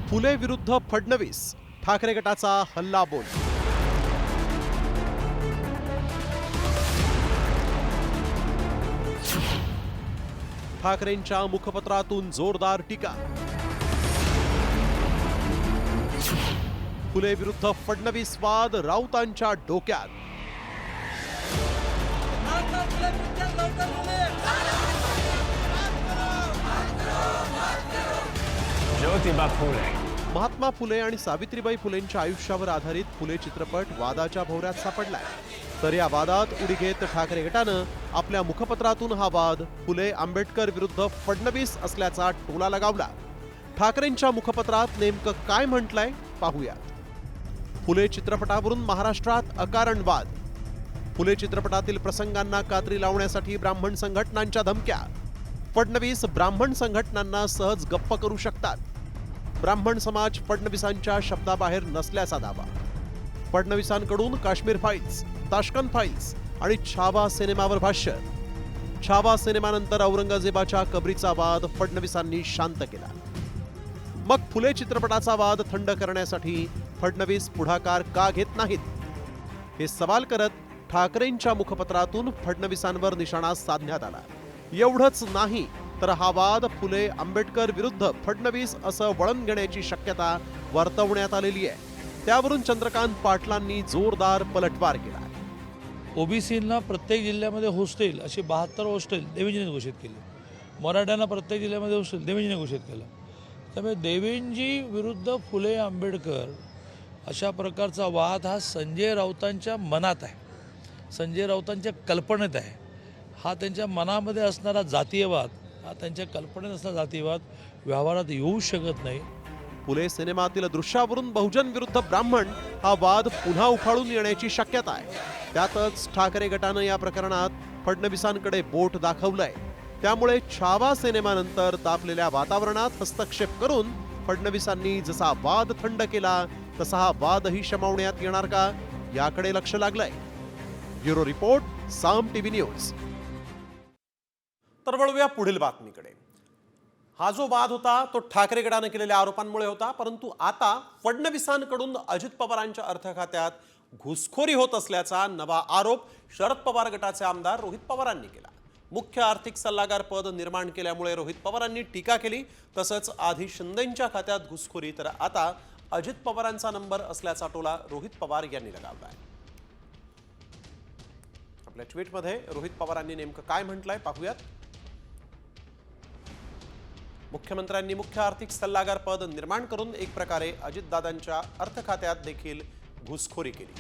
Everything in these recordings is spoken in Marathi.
फुले विरुद्ध फडणवीस, ठाकरे गटाचा हल्लाबोल. ठाकरेंच्या मुखपत्रातून जोरदार टीका. फुले विरुद्ध फडणवीस वाद राऊतांच्या डोक्यात. ज्योतिबा फुले. महात्मा फुले आणि सावित्रीबाई फुलेंच्या आयुष्यावर आधारित फुले चित्रपट वादाच्या भोवऱ्यात सापडलाय. तर या वादात उडी घेत ठाकरे गटानं आपल्या मुखपत्रातून हा वाद फुले आंबेडकर विरुद्ध फडणवीस असल्याचा टोला लगावला. ठाकरेंच्या मुखपत्रात नेमकं काय म्हटलंय पाहूयात. फुले चित्रपटावरून महाराष्ट्रात अकारण वाद. फुले चित्रपटातील प्रसंगांना कात्री लावण्यासाठी ब्राह्मण संघटनांच्या धमक्या. फडणवीस ब्राह्मण संघटनांना सहज गप्प करू शकतात. ब्राह्मण समाज फडणवीसांच्या शब्दाबाहेर नसल्याचा दावा. फडणवीसांकडून काश्मीर फाईल्स, ताश्कंद फाईल्स आणि छावा सिनेमावर भाष्य. छावा सिनेमानंतर औरंगजेबाच्या कबरीचा वाद फडणवीसांनी शांत केला. मग फुले चित्रपटाचा वाद थंड करण्यासाठी फडणवीस पुढाकार का घेत नाहीत, हे सवाल करत ठाकरेंच्या मुखपत्रातून फडणवीसांवर निशाणा साधण्यात आला. एवढंच नाही तर हा वाद फुले आंबेडकर विरुद्ध फडणवीस असं वळण घेण्याची शक्यता वर्तवण्यात आलेली आहे. त्यावरून चंद्रकांत पाटलांनी जोरदार पलटवार केला. ओबीसींना प्रत्येक जिल्ह्यामध्ये हॉस्टेल अशी 72 हॉस्टेल देवेंजीने घोषित केली. मराठ्यांना प्रत्येक जिल्ह्यामध्ये हॉस्टेल देवेंजीने घोषित केलं. त्यामुळे देवेंजी विरुद्ध फुले आंबेडकर अशा प्रकारचा वाद हा संजय राऊतांच्या मनात आहे, संजय राऊतांच्या कल्पनेत आहे. हा त्यांच्या मनामध्ये असणारा जातीयवाद, हा त्यांच्या कल्पनेत असणारा जातीयवाद व्यवहारात येऊ शकत नाही. फुले सिनेमातील दृश्यावरून बहुजन विरुद्ध ब्राह्मण हा वाद पुन्हा उफाळून येण्याची शक्यता आहे. त्यातच ठाकरे गटानं या प्रकरणात फडणवीसांकडे बोट दाखवलंय. त्यामुळे छावा सिनेमानंतर तापलेल्या वातावरणात हस्तक्षेप करून फडणवीसांनी जसा वाद थंड केला तसा हा वादही शमवण्यात येणार का, याकडे लक्ष लागलंय. ब्युरो रिपोर्ट, साम टीव्ही न्यूज. तर वळूया पुढील बातमीकडे. हा जो वाद होता तो ठाकरे गटाने केलेल्या आरोपांमुळे होता, परंतु आता फडणवीसांकडून अजित पवारांच्या अर्थ खात्यात घुसखोरी होत असल्याचा नवा आरोप शरद पवार गटाचे आमदार रोहित पवारांनी केला. मुख्य आर्थिक सल्लागार पद निर्माण केल्यामुळे रोहित पवारांनी टीका केली. तसंच आधी शिंदेंच्या खात्यात घुसखोरी, तर आता अजित पवारांचा नंबर असल्याचा टोला रोहित पवार यांनी लगावलाय. आपल्या ट्विटमध्ये रोहित पवारांनी नेमकं काय म्हटलंय पाहूयात. मुख्यमंत्र्यांनी मुख्य आर्थिक सल्लागार पद निर्माण करून एक प्रकारे अजितदादांच्या अर्थ खात्यात देखील घुसखोरी केली.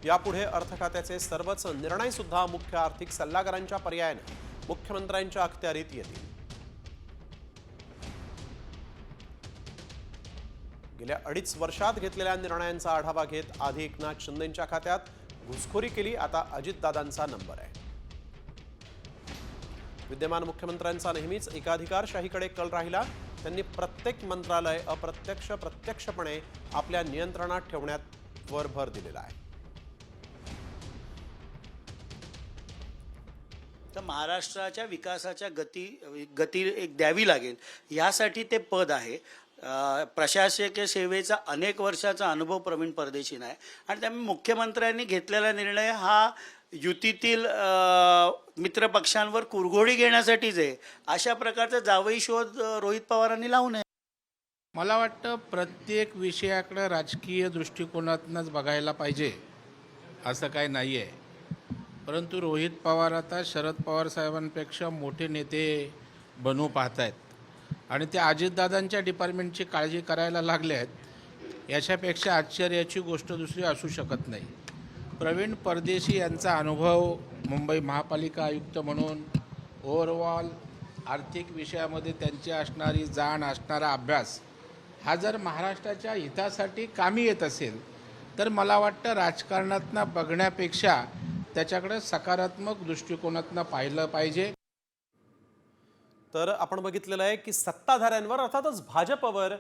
यापुढे अर्थ खात्याचे सर्वच निर्णय सुद्धा मुख्य आर्थिक सल्लागारांच्या पर्यायाने मुख्यमंत्र्यांच्या अखत्यारीत येतील. गेल्या 2.5 वर्षात घेतलेल्या निर्णयांचा आढावा घेत आधी एकनाथ शिंदेंच्या खात्यात घुसखोरी केली, आता अजितदादांचा नंबर आहे. विद्यमान मुख्यमंत्र्यांचा नेहमीच एकाधिकारशाहीकडे कल राहिला. त्यांनी प्रत्येक मंत्रालय अप्रत्यक्ष प्रत्यक्षपणे आपल्या नियंत्रणात ठेवण्यात भर दिलेला आहे. तर महाराष्ट्राच्या विकासाच्या गती एक द्यावी लागेल, यासाठी ते पद आहे. प्रशासकीय सेवेचा अनेक वर्षाचा अनुभव प्रवीण परदेशींना आहे आणि त्यामुळे मुख्यमंत्र्यांनी घेतलेला निर्णय हा युतीतील मित्रपक्षांवर कुरघोडी घेण्यासाठीच आहे. अशा प्रकारचा जावई शोध रोहित पवारांनी लावू नये. मला वाटतं प्रत्येक विषयाकडे राजकीय दृष्टिकोनातूनच बघायला पाहिजे असं काही नाही आहे. परंतु रोहित पवार आता शरद पवार साहेबांपेक्षा मोठे नेते बनू पाहत आहेत आणि ते अजितदादांच्या डिपार्टमेंटची काळजी करायला लागले आहेत. याच्यापेक्षा आश्चर्याची गोष्ट दुसरी असू शकत नाही. प्रवीण परदेशी यांचा अनुभव मुंबई महापालिका आयुक्त म्हणून ओव्हरऑल आर्थिक विषयामध्ये त्यांची असणारी जाण, असणारा अभ्यास हा जर महाराष्ट्राच्या हितासाठी कामी येत असेल तर मला वाटतं राजकारणातनं बघण्यापेक्षा त्याच्याकडे सकारात्मक दृष्टिकोनातनं पाहिलं पाहिजे. तर आपण बघितलेलं आहे की सत्ताधाऱ्यांवर अर्थातच भाजपवर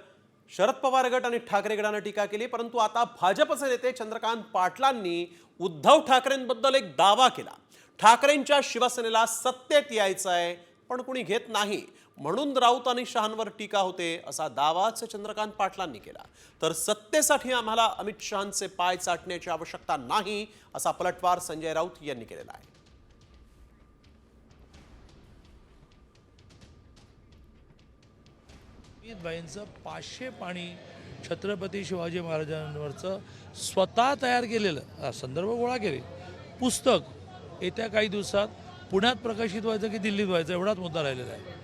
शरद पवार गट आणि ठाकरे गटाने टीका केली, परंतु आता भाजपचे नेते चंद्रकांत पाटलांनी उद्धव ठाकरेंबद्दल एक दावा केला. ठाकरेंच्या शिवसेनेला सत्तेत यायचं आहे पण कुणी घेत नाही. म्हणून राऊत आणि शहांवर टीका होते असा दावाच चंद्रकांत पाटलांनी केला. तर सत्तेसाठी आम्हाला अमित शहांचे पाय चाटण्याची आवश्यकता नाही असा पलटवार संजय राऊत यांनी केलेला आहे. बाईंचं 500 पाणी छत्रपती शिवाजी महाराजांवरचं स्वतः तयार केलेलं संदर्भ गोळा केले पुस्तक येत्या काही दिवसात पुण्यात प्रकाशित व्हायचं की दिल्लीत व्हायचं एवढाच मुद्दा राहिलेला आहे.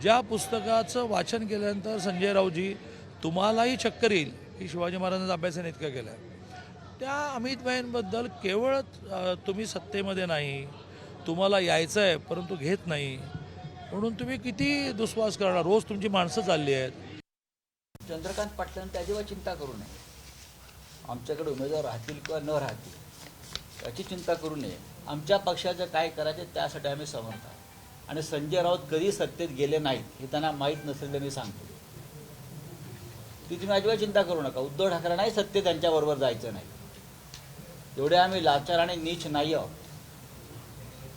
ज्या पुस्तकाचं वाचन केल्यानंतर संजय राऊतजी तुम्हालाही चक्कर येईल की शिवाजी महाराजांचा अभ्यासाने इतका केला आहे. त्या अमितभाईंबद्दल केवळ तुम्ही सत्तेमध्ये नाही, तुम्हाला यायचं आहे परंतु घेत नाही म्हणून तुम्ही किती दुस्वास करणार. रोज तुमची माणसं चालली आहेत. चंद्रकांत पाटलांनी अजिबात चिंता करू नये. आमच्याकडे उमेदवार राहतील किंवा न राहतील याची चिंता करू नये. आमच्या पक्षाचं काय करायचं त्यासाठी आम्ही समर्थ आहोत. आणि संजय राऊत कधी सत्तेत गेले नाहीत हे त्यांना माहीत नसेल तर मी सांगतो ती तुम्ही अजिबात चिंता करू नका. उद्धव ठाकरेंनाही सत्तेत त्यांच्याबरोबर जायचं नाही. एवढे आम्ही लाचार आणि नीच नाही आहोत.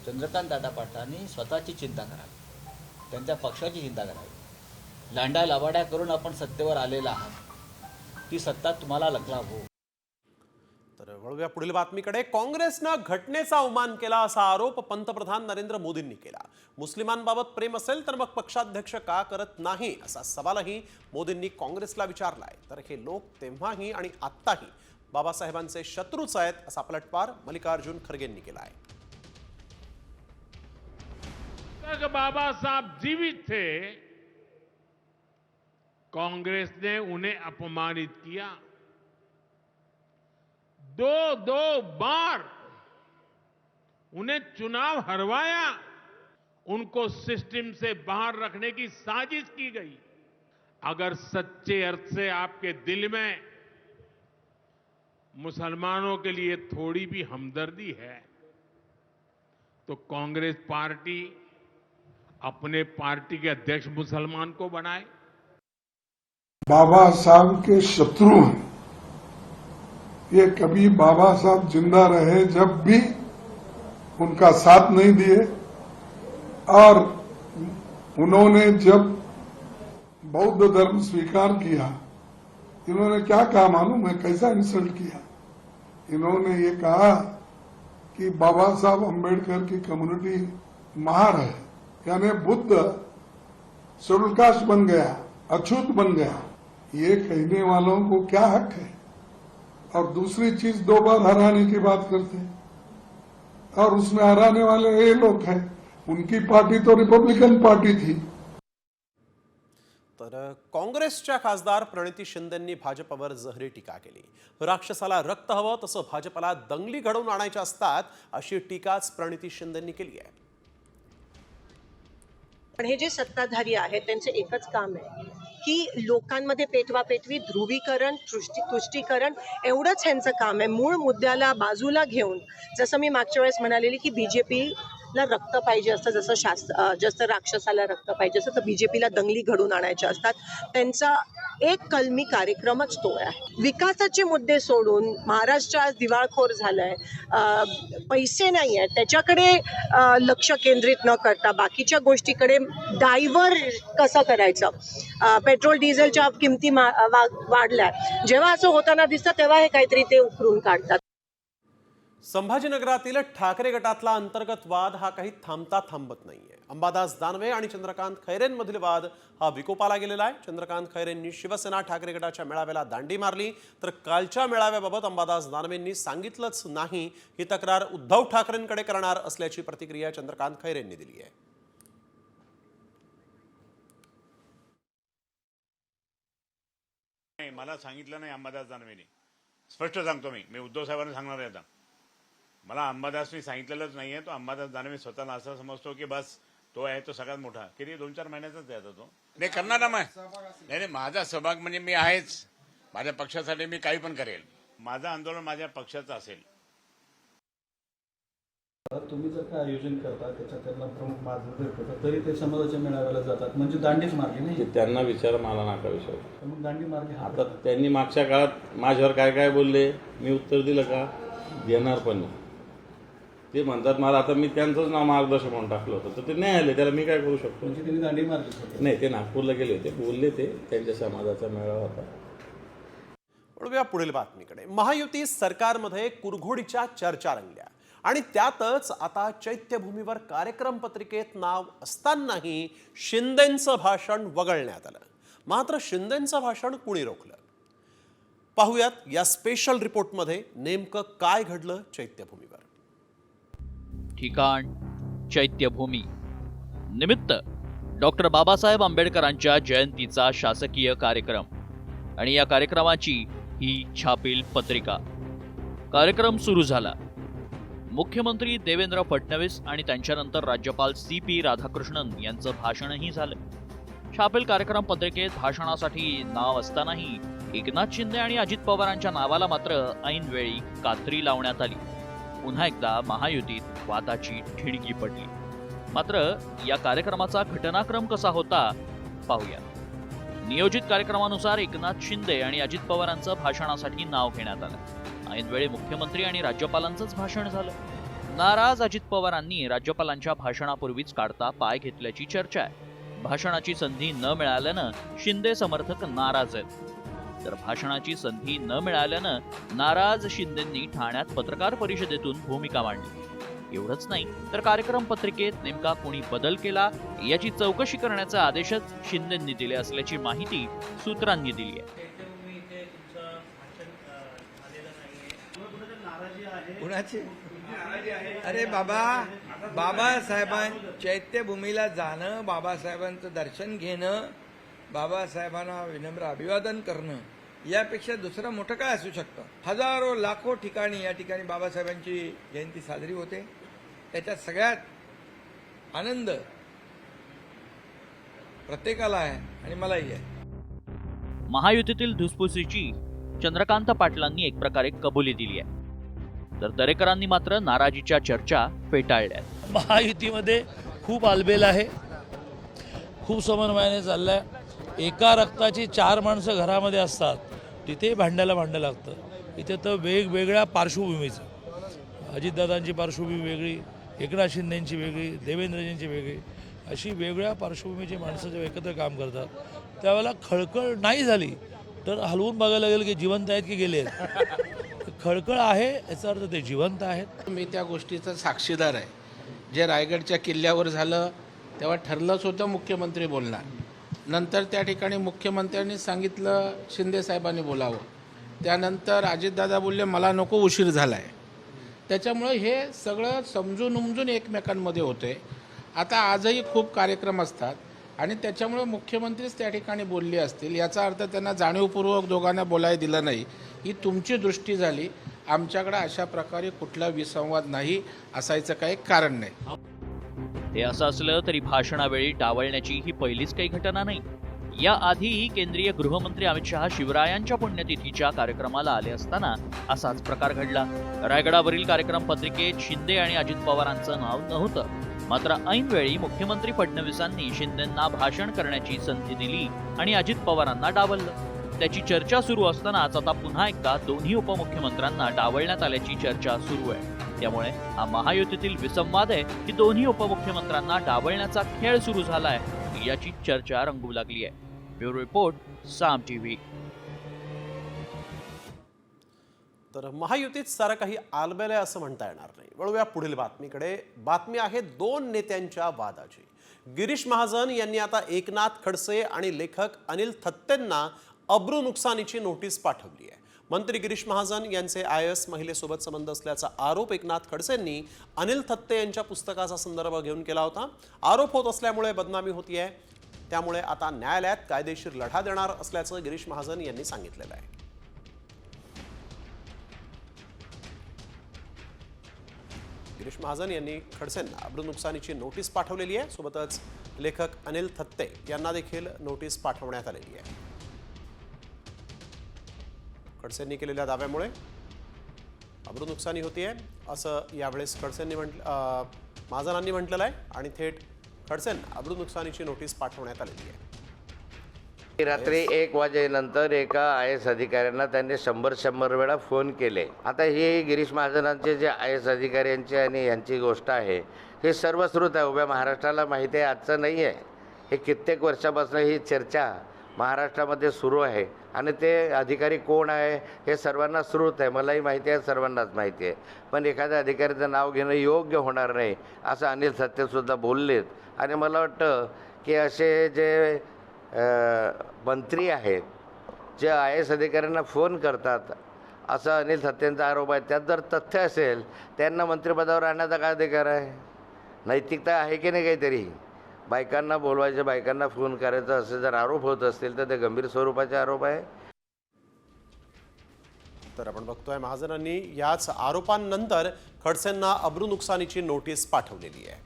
चंद्रकांत दादा पाटलांनी स्वतःची चिंता करावी, त्यांच्या पक्षाची चिंता करावी. लांडा लबाड्या करून आपण सत्तेवर आलेला आहात, ती सत्ता तुम्हाला लखलाभ हो. तर वळूया पुढील बातमीकडे. काँग्रेसनं घटनेचा अवमान केला असा आरोप पंतप्रधान नरेंद्र मोदींनी केला. मुस्लिमांबाबत प्रेम असेल तर मग पक्षाध्यक्ष का करत नाही असा सवालही मोदींनी काँग्रेसला विचारलाय. तर हे लोक तेव्हाही आणि आत्ताही बाबासाहेबांचे शत्रूच आहेत असा पलटवार मल्लिकार्जुन खरगेंनी केला आहे. बाबा साहब जीवित थे, कांग्रेस ने उन्हें अपमानित किया. दो बार उन्हें चुनाव हरवाया. उनको सिस्टम से बाहर रखने की साजिश की गई. अगर सच्चे अर्थ से आपके दिल में मुसलमानों के लिए थोड़ी भी हमदर्दी है तो कांग्रेस पार्टी अपने पार्टी के अध्यक्ष मुसलमान को बनाए. बाबा साहब के शत्रु हैं. ये कभी बाबा साहब जिंदा रहे जब भी उनका साथ नहीं दिए, और उन्होंने जब बौद्ध धर्म स्वीकार किया, इन्होंने क्या कहा मालूम है? कैसा इंसल्ट किया. इन्होंने ये कहा कि बाबा साहब अंबेडकर की कम्युनिटी महार है, यानी बुद्ध शेड्यूल कास्ट बन गया, अछूत बन गया. ये कहने वालों को क्या हक है? और दूसरी चीज 2 बार हराने की बात करते हैं, और उसमें हराने वाले ये लोग हैं. उनकी पार्टी तो रिपब्लिकन पार्टी थी. तर काँग्रेसच्या खासदार प्रणिती शिंदेंनी भाजपवर जहरी टीका केली. राक्षसाला रक्त हवं तसं भाजपला दंगली घडवून आणायच्या असतात अशी टीकाच प्रणिती शिंदेंनी केली आहे. पण हे जे सत्ताधारी आहेत त्यांचे एकच काम आहे की लोकांमध्ये पेटवापेटवी, ध्रुवीकरण, तुष्टीकरण एवढंच ह्यांचं काम आहे. मूळ मुद्द्याला बाजूला घेऊन, जसं मी मागच्या वेळेस म्हणालेली की बीजेपीला रक्त पाहिजे असतं, जसं राक्षसाला रक्त पाहिजे असतं, तर बीजेपीला दंगली घडून आणायच्या असतात. त्यांचा एक कलमी कार्यक्रमच तो आहे. विकासाचे मुद्दे सोडून महाराष्ट्र आज दिवाळखोर झालाय, पैसे नाही आहेत त्याच्याकडे लक्ष केंद्रित न करता बाकीच्या गोष्टीकडे डायव्हर कसं करायचं. पेट्रोल डिझेलच्या किमती वाढल्या. जेव्हा असं होताना दिसतं तेव्हा हे काहीतरी ते उकरून काढतात. संभाजीनगरातील ठाकरे गटातला अंतर्गत वाद हा काही थांबता थांबत नाहीये. अंबादास दानवे आणि चंद्रकांत खैरेंमधील वाद हा विकोपाला गेलेला आहे. चंद्रकांत खैरेंनी शिवसेना ठाकरे गटाच्या मेळाव्याला दांडी मारली, तर कालच्या मेळाव्याबाबत अंबादास दानवेंनी सांगितलंच नाही ही तक्रार उद्धव ठाकरेंकडे करणार असल्याची प्रतिक्रिया चंद्रकांत खैरेंनी दिली आहे. मला सांगितलं नाही अंबादास दानवेने. स्पष्ट सांगतो मी उद्धव साहेबांना सांगणार आहे. आता मला अंबादासनी सांगितलेलंच नाहीये. तो अंबादास दानवे स्वतःला असं समजतो की बस तो आहे तो सगळ्यात मोठा. किती 2-4 महिन्याचाच आहे तो. नाही करणार ना. नाही, माझा सहभाग म्हणजे मी आहेच. माझ्या पक्षासाठी मी काही पण करेल. माझं आंदोलन माझ्या पक्षाचं असेल. तुम्ही जर काय आयोजन करता त्याच्यात त्यांना प्रमुख मार्गदर्शक होता तरी ते समाजाच्या मेळाव्याला जातात, म्हणजे दांडीच मार्गी नाही. त्यांना विचार मला नका विषय. मग दांडी मार्गी आता त्यांनी मागच्या काळात माझ्यावर काय काय बोलले, मी उत्तर दिलं का? देणार पण नाही. ते म्हणतात मला आता मी त्यांचंच नाव मार्गदर्शक म्हणून टाकलं होतं तर ते नाही आले, त्याला मी काय करू शकतो? म्हणजे त्यांनी दांडी मारली स्वतः. नाही, ते नागपूरला गेले होते, बोलले ते त्यांच्या समाजाचा मेळावा होता. वळूया पुढील बातमीकडे. महायुती सरकारमध्ये कुरघोडीच्या चर्चा रंगल्या आणि त्यातच आता चैत्यभूमीवर कार्यक्रम पत्रिकेत नाव असतानाही शिंदेंचं भाषण वगळण्यात आलं. मात्र शिंदेंचं भाषण कुणी रोखलं? पाहूयात या स्पेशल रिपोर्टमध्ये नेमकं काय घडलं चैत्यभूमीवर. ठिकाण चैत्यभूमी. निमित्त डॉक्टर बाबासाहेब आंबेडकरांच्या जयंतीचा शासकीय कार्यक्रम आणि या कार्यक्रमाची ही छापील पत्रिका. कार्यक्रम सुरू झाला. मुख्यमंत्री देवेंद्र फडणवीस आणि त्यांच्यानंतर राज्यपाल CP राधाकृष्णन यांचं भाषणही झालं. छापील कार्यक्रम पत्रिकेत भाषणासाठी नाव असतानाही एकनाथ शिंदे आणि अजित पवारांच्या नावाला मात्र ऐनवेळी कात्री लावण्यात आली. पुन्हा एकदा महायुतीत वादाची ठिणगी पडली. मात्र या कार्यक्रमाचा घटनाक्रम कसा होता पाहूया. नियोजित कार्यक्रमानुसार एकनाथ शिंदे आणि अजित पवारांचं भाषणासाठी नाव घेण्यात आलं. ऐनवेळी मुख्यमंत्री आणि राज्यपालांचंच भाषण झालं. नाराज अजित पवारांनी राज्यपालांच्या भाषणापूर्वीच काढता पाय घेतल्याची चर्चा आहे. भाषणाची संधी न मिळाल्यानं शिंदे समर्थक नाराज आहेत. तर भाषणाची संधी न मिळाल्यानं नाराज शिंदेंनी ठाण्यात पत्रकार परिषदेतून भूमिका मांडली. एवढंच नाही तर कार्यक्रम पत्रिकेत नेमका कोणी बदल केला याची चौकशी करण्याचे आदेशच शिंदेंनी दिले असल्याची माहिती सूत्रांनी दिली आहे. अरे बाबासाहेबां चैत्यभूमीला जाणं, बाबासाहेबांचं दर्शन घेणं, बाबासाहेबांना विनम्र अभिवादन करणं यापेक्षा दुसरं मोठं काय असू शकतं? हजारो लाखो ठिकाणी या ठिकाणी बाबासाहेबांची जयंती साजरी होते. त्याच्यात सगळ्यात आनंद प्रत्येकाला आहे आणि मलाही आहे. महायुतीतील धुसफुसीची चंद्रकांत पाटलांनी एक प्रकारे कबुली दिली आहे. तर दरेकरांनी मात्र नाराजीच्या चर्चा फेटाळल्या. महायुतीमध्ये खूप आलबेल आहे, खूप समन्वयाने चाललाय. एका रक्ताची 4 माणसं घरामध्ये असतात, तिथे भांड्याला भांडं लागतं. इथे तर वेगवेगळ्या पार्श्वभूमीचं, अजितदादांची पार्श्वभूमी वेगळी, एकनाथ शिंदेंची वेगळी, देवेंद्रजींची वेगळी, अशी वेगळ्या पार्श्वभूमीची माणसं जेव्हा एकत्र काम करतात त्यावेळेला खळखळ नाही झाली तर हलवून बघायला गेलं की जिवंत आहेत की गेले आहेत. खळखळ आहे याचा अर्थ ते जिवंत आहेत. मी त्या गोष्टीचा साक्षीदार आहे. जे रायगडच्या किल्ल्यावर झालं तेव्हा ठरलंच होतं मुख्यमंत्री बोलणार. नंतर त्या ठिकाणी मुख्यमंत्र्यांनी सांगितलं शिंदे साहेबांनी बोलावं. त्यानंतर अजितदादा बोलले मला नको, उशीर झाला आहे. त्याच्यामुळे हे सगळं समजून उमजून एकमेकांमध्ये होते. आता आजही खूप कार्यक्रम असतात आणि त्याच्यामुळे मुख्यमंत्रीच त्या ठिकाणी बोलले असतील. याचा अर्थ त्यांना जाणीवपूर्वक दोघांना बोलायला दिलं नाही. ही तुमची दृष्टी झाली. आमच्याकडे अशा प्रकारे कुठला विसंवाद नाही असायचं काही कारण नाही. हे असं असलं तरी भाषणावेळी डावलण्याची ही पहिलीच काही घटना नाही. याआधीही केंद्रीय गृहमंत्री अमित शहा शिवरायांच्या पुण्यतिथीच्या कार्यक्रमाला आले असताना असाच प्रकार घडला. रायगडावरील कार्यक्रम पत्रिकेत शिंदे आणि अजित पवारांचं नाव नव्हतं. मात्र ऐनवेळी मुख्यमंत्री फडणवीसांनी शिंदेंना भाषण करण्याची संधी दिली आणि अजित पवारांना डावललं. त्याची चर्चा सुरू असतानाच आता पुन्हा एकदा दोन्ही उपमुख्यमंत्र्यांना डावलण्यात आल्याची चर्चा सुरू आहे. त्यामुळे हा महायुतीतील विसंवाद आहे की दोन्ही उपमुख्यमंत्र्यांना डावलण्याचा खेळ सुरू झालाय याची चर्चा रंगू लागली आहे. ब्युरो रिपोर्ट, साम TV. तर महायुतीत सारं काही आलबेल आहे असं म्हणता येणार नाही. वळूया पुढील बातमीकडे. बातमी आहे 2 नेत्यांच्या वादाची. गिरीश महाजन यांनी आता एकनाथ खडसे आणि लेखक अनिल थत्तेंना अब्रू नुकसानीची नोटीस पाठवली आहे. मंत्री गिरीश महाजन यांचे IAS महिलेसोबत संबंध असल्याचा आरोप एकनाथ खडसेंनी अनिल थत्ते यांच्या पुस्तकाचा संदर्भ घेऊन केला होता. आरोप होत असल्यामुळे बदनामी होतीये, त्यामुळे आता न्यायालयात कायदेशीर लढा देणार असल्याचं गिरीश महाजन यांनी सांगितलेलं आहे. गिरीश महाजन यांनी खडसेंना अब्रू नुकसानीची नोटीस पाठवलेली आहे. सोबतच लेखक अनिल थत्ते यांना देखील नोटीस पाठवण्यात आलेली आहे. खडसेंनी केलेल्या दाव्यामुळे अब्रू नुकसानी होतीये असं यावेळेस खडसेंनी महाजनांनी म्हटलेलं आहे आणि थेट खडसेंना अब्रू नुकसानीची नोटीस पाठवण्यात आलेली आहे. रात्री 1 वाजेनंतर एका IAS अधिकाऱ्यांना त्यांनी 100 वेळा फोन केले. आता हे गिरीश महाजनांचे जे IAS अधिकाऱ्यांची आणि यांची गोष्ट आहे, हे सर्वश्रुत आहे, उभ्या महाराष्ट्राला माहिती आहे, आजचं नाही आहे. हे कित्येक वर्षापासून ही चर्चा महाराष्ट्रामध्ये सुरू आहे आणि ते अधिकारी कोण आहे हे सर्वांना श्रुत आहे, मलाही माहिती आहे, सर्वांनाच माहिती आहे. पण एखाद्या अधिकाऱ्याचं नाव घेणं योग्य होणार नाही असं अनिल सत्तेसुद्धा बोललेत. आणि मला वाटतं की असे जे मंत्री आहेत जे IAS अधिकाऱ्यांना फोन करतात असा अनिल सत्तेंचा आरोप आहे, त्यात जर तथ्य असेल त्यांना मंत्रिपदावर आणण्याचा काय अधिकार आहे? नैतिकता आहे की नाही काहीतरी? बायकांना बोलवायचे, बायकांना फोन करायचं असे जर आरोप होत असतील तर ते गंभीर स्वरूपाचे आरोप आहे. तर आपण बघतोय महाजनांनी याच आरोपांनंतर खडसेंना अब्रू नुकसानीची नोटीस पाठवलेली आहे.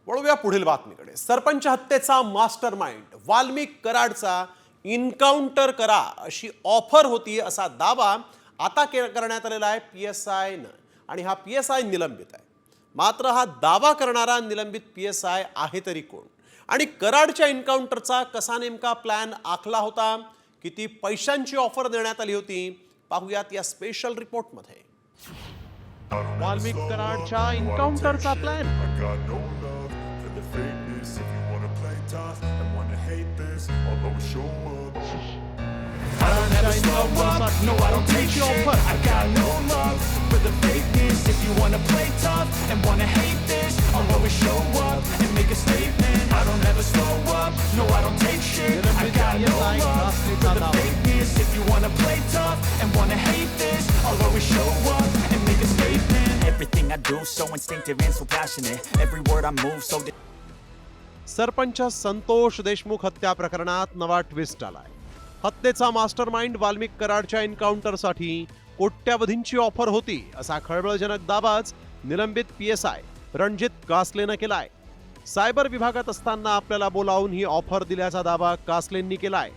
वळूया पुढील बातमीकडे. सरपंच हत्येचा मास्टर माइंड वाल्मिक कराडचा इन्काउंटर करा अशी ऑफर होती असा दावा आता करण्यात आलेला आहे PSIनं, आणि हा PSI निलंबित आहे. मात्र हा दावा करणारा निलंबित PSI आहे तरी कोण, आणि कराडच्या एन्काउंटरचा कसा नेमका प्लॅन आखला होता, किती पैशांची ऑफर देण्यात आली होती, पाहूयात या स्पेशल रिपोर्टमध्ये. वाल्मिक कराडच्या एन्काउंटरचा plan. No, I don't take shit. I got no love for the fakeness. If you wanna play tough and wanna hate this, I'll always show up and make a statement. I don't ever slow up. No, I don't take shit. I got no love for the fakeness. If you wanna play tough and wanna hate this, I'll always show up and make a statement. Everything I do so instinctive and so passionate. Every word I move so. Sarpanch Santosh Deshmukh हत्या प्रकरणात नवा ट्विस्ट आलाय. हत्येचा मास्टरमाइंड वाल्मिक कराडच्या एन्काउंटरसाठी कोट्यावधींची ऑफर होती असा खळबळजनक दावाच निलंबित PSI रणजित कासलेनं केलाय. सायबर विभागात असताना आपल्याला बोलावून ही ऑफर दिल्याचा दावा कासलेंनी केलाय.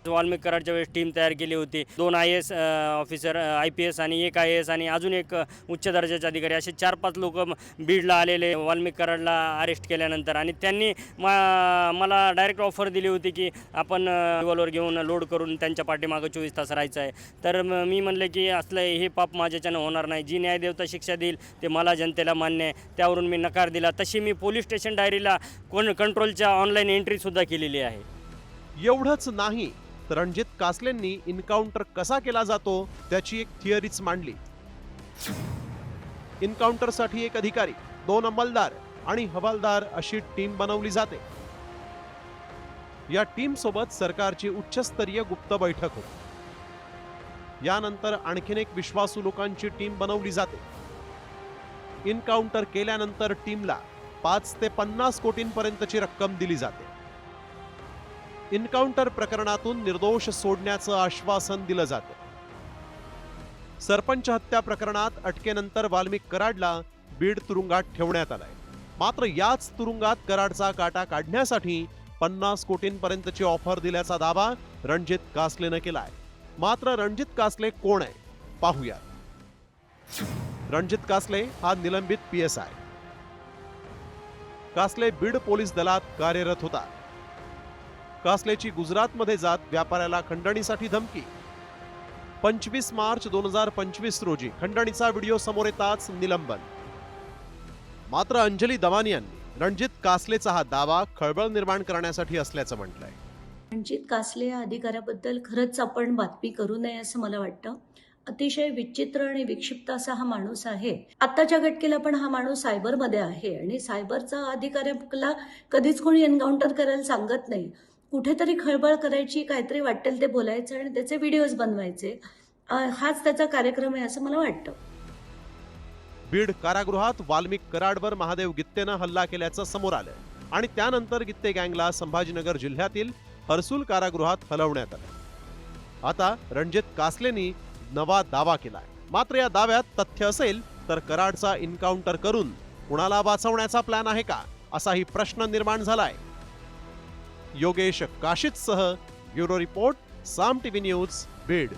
वाल्मिक कराडच्या वेळेस टीम तयार केली होती. 2 IAS ऑफिसर, IPS आणि 1 IAS आणि अजून एक उच्च दर्जाचे अधिकारी, असे 4-5 लोक बीडला आलेले वाल्मिक कराडला अरेस्ट केल्यानंतर, आणि त्यांनी मला डायरेक्ट ऑफर दिली होती की आपण रिव्हॉल्वर घेऊन लोड करून त्यांच्या पाठीमागं 24 तास राहायचं आहे. तर मी म्हणले की असलं हे पाप माझ्याच्यानं होणार नाही. जी न्यायदेवता शिक्षा देईल ते मला जनतेला मान्य आहे. त्यावरून मी नकार दिला. तशी मी पोलीस स्टेशन डायरीला कंट्रोलच्या ऑनलाईन एंट्रीसुद्धा केलेली आहे. एवढंच नाही तर रणजित कासलेंनी इन्काउंटर कसा केला जातो त्याची एक थिअरीच मांडली. इन्काउंटरसाठी एक अधिकारी, 2 अंमलदार आणि हवालदार अशी टीम बनवली जाते. या टीम सोबत सरकारची उच्चस्तरीय गुप्त बैठक होती. यानंतर आणखीन एक विश्वासू लोकांची टीम बनवली जाते. इन्काउंटर केल्यानंतर टीमला 5 ते 50 कोटींपर्यंतची रक्कम दिली जाते. इन्काउंटर प्रकरणातून निर्दोष सोडण्याचं आश्वासन दिलं जातं. सरपंच हत्या प्रकरणात अटकेनंतर वाल्मिक कराडला बीड तुरुंगात ठेवण्यात आलाय. मात्र याच तुरुंगात कराडचा काटा काढण्यासाठी 50 कोटींपर्यंतची ऑफर दिल्याचा दावा रणजित कासलेनं केलाय. मात्र रणजित कासले कोण आहे पाहूया. रणजित कासले हा निलंबित PSI. कासले बीड पोलीस दलात कार्यरत होता. कासलेची गुजरातमध्ये जात व्यापाऱ्याला खंडणीसाठी धमकी. 25 मार्च 2025 रोजी खंडणीचा व्हिडिओ समोर येताच निलंबन. मात्र अंजली दवानी यांनी रणजित कासलेचा हा दावा खळबळ निर्माण करण्यासाठी असल्याचं म्हटलंय. रणजित कासले या अधिकाऱ्याबद्दल खरंच आपण बातमी करू नये असं मला वाटतं. अतिशय विचित्र आणि विक्षिप्त असा हा माणूस आहे. आत्ताच्या घटकेला पण हा माणूस सायबरमध्ये आहे आणि सायबरचा अधिकाऱ्याला कधीच कोणी एन्काउंटर करायला सांगत नाही. कुठेतरी खळबळ करायची, काहीतरी वाटेल ते बोलायचं आणि त्याचे व्हिडिओज बनवायचे, हाच त्याचा कार्यक्रम आहे असं मला वाटतं. बीड कारागृहात वाल्मिक कराडवर महादेव गित्तेनं हल्ला केल्याचं समोर आलं आणि त्यानंतर गित्ते गँगला संभाजीनगर जिल्ह्यातील हर्सुल कारागृहात हलवण्यात आलं. आता रणजित कासलेंनी नवा दावा केलाय. मात्र या दाव्यात तथ्य असेल तर कराडचा इन्काउंटर करून कुणाला वाचवण्याचा प्लॅन आहे का, असाही प्रश्न निर्माण झालाय. योगेश काशीतसह ब्युरो रिपोर्ट, साम TV न्यूज, बीड.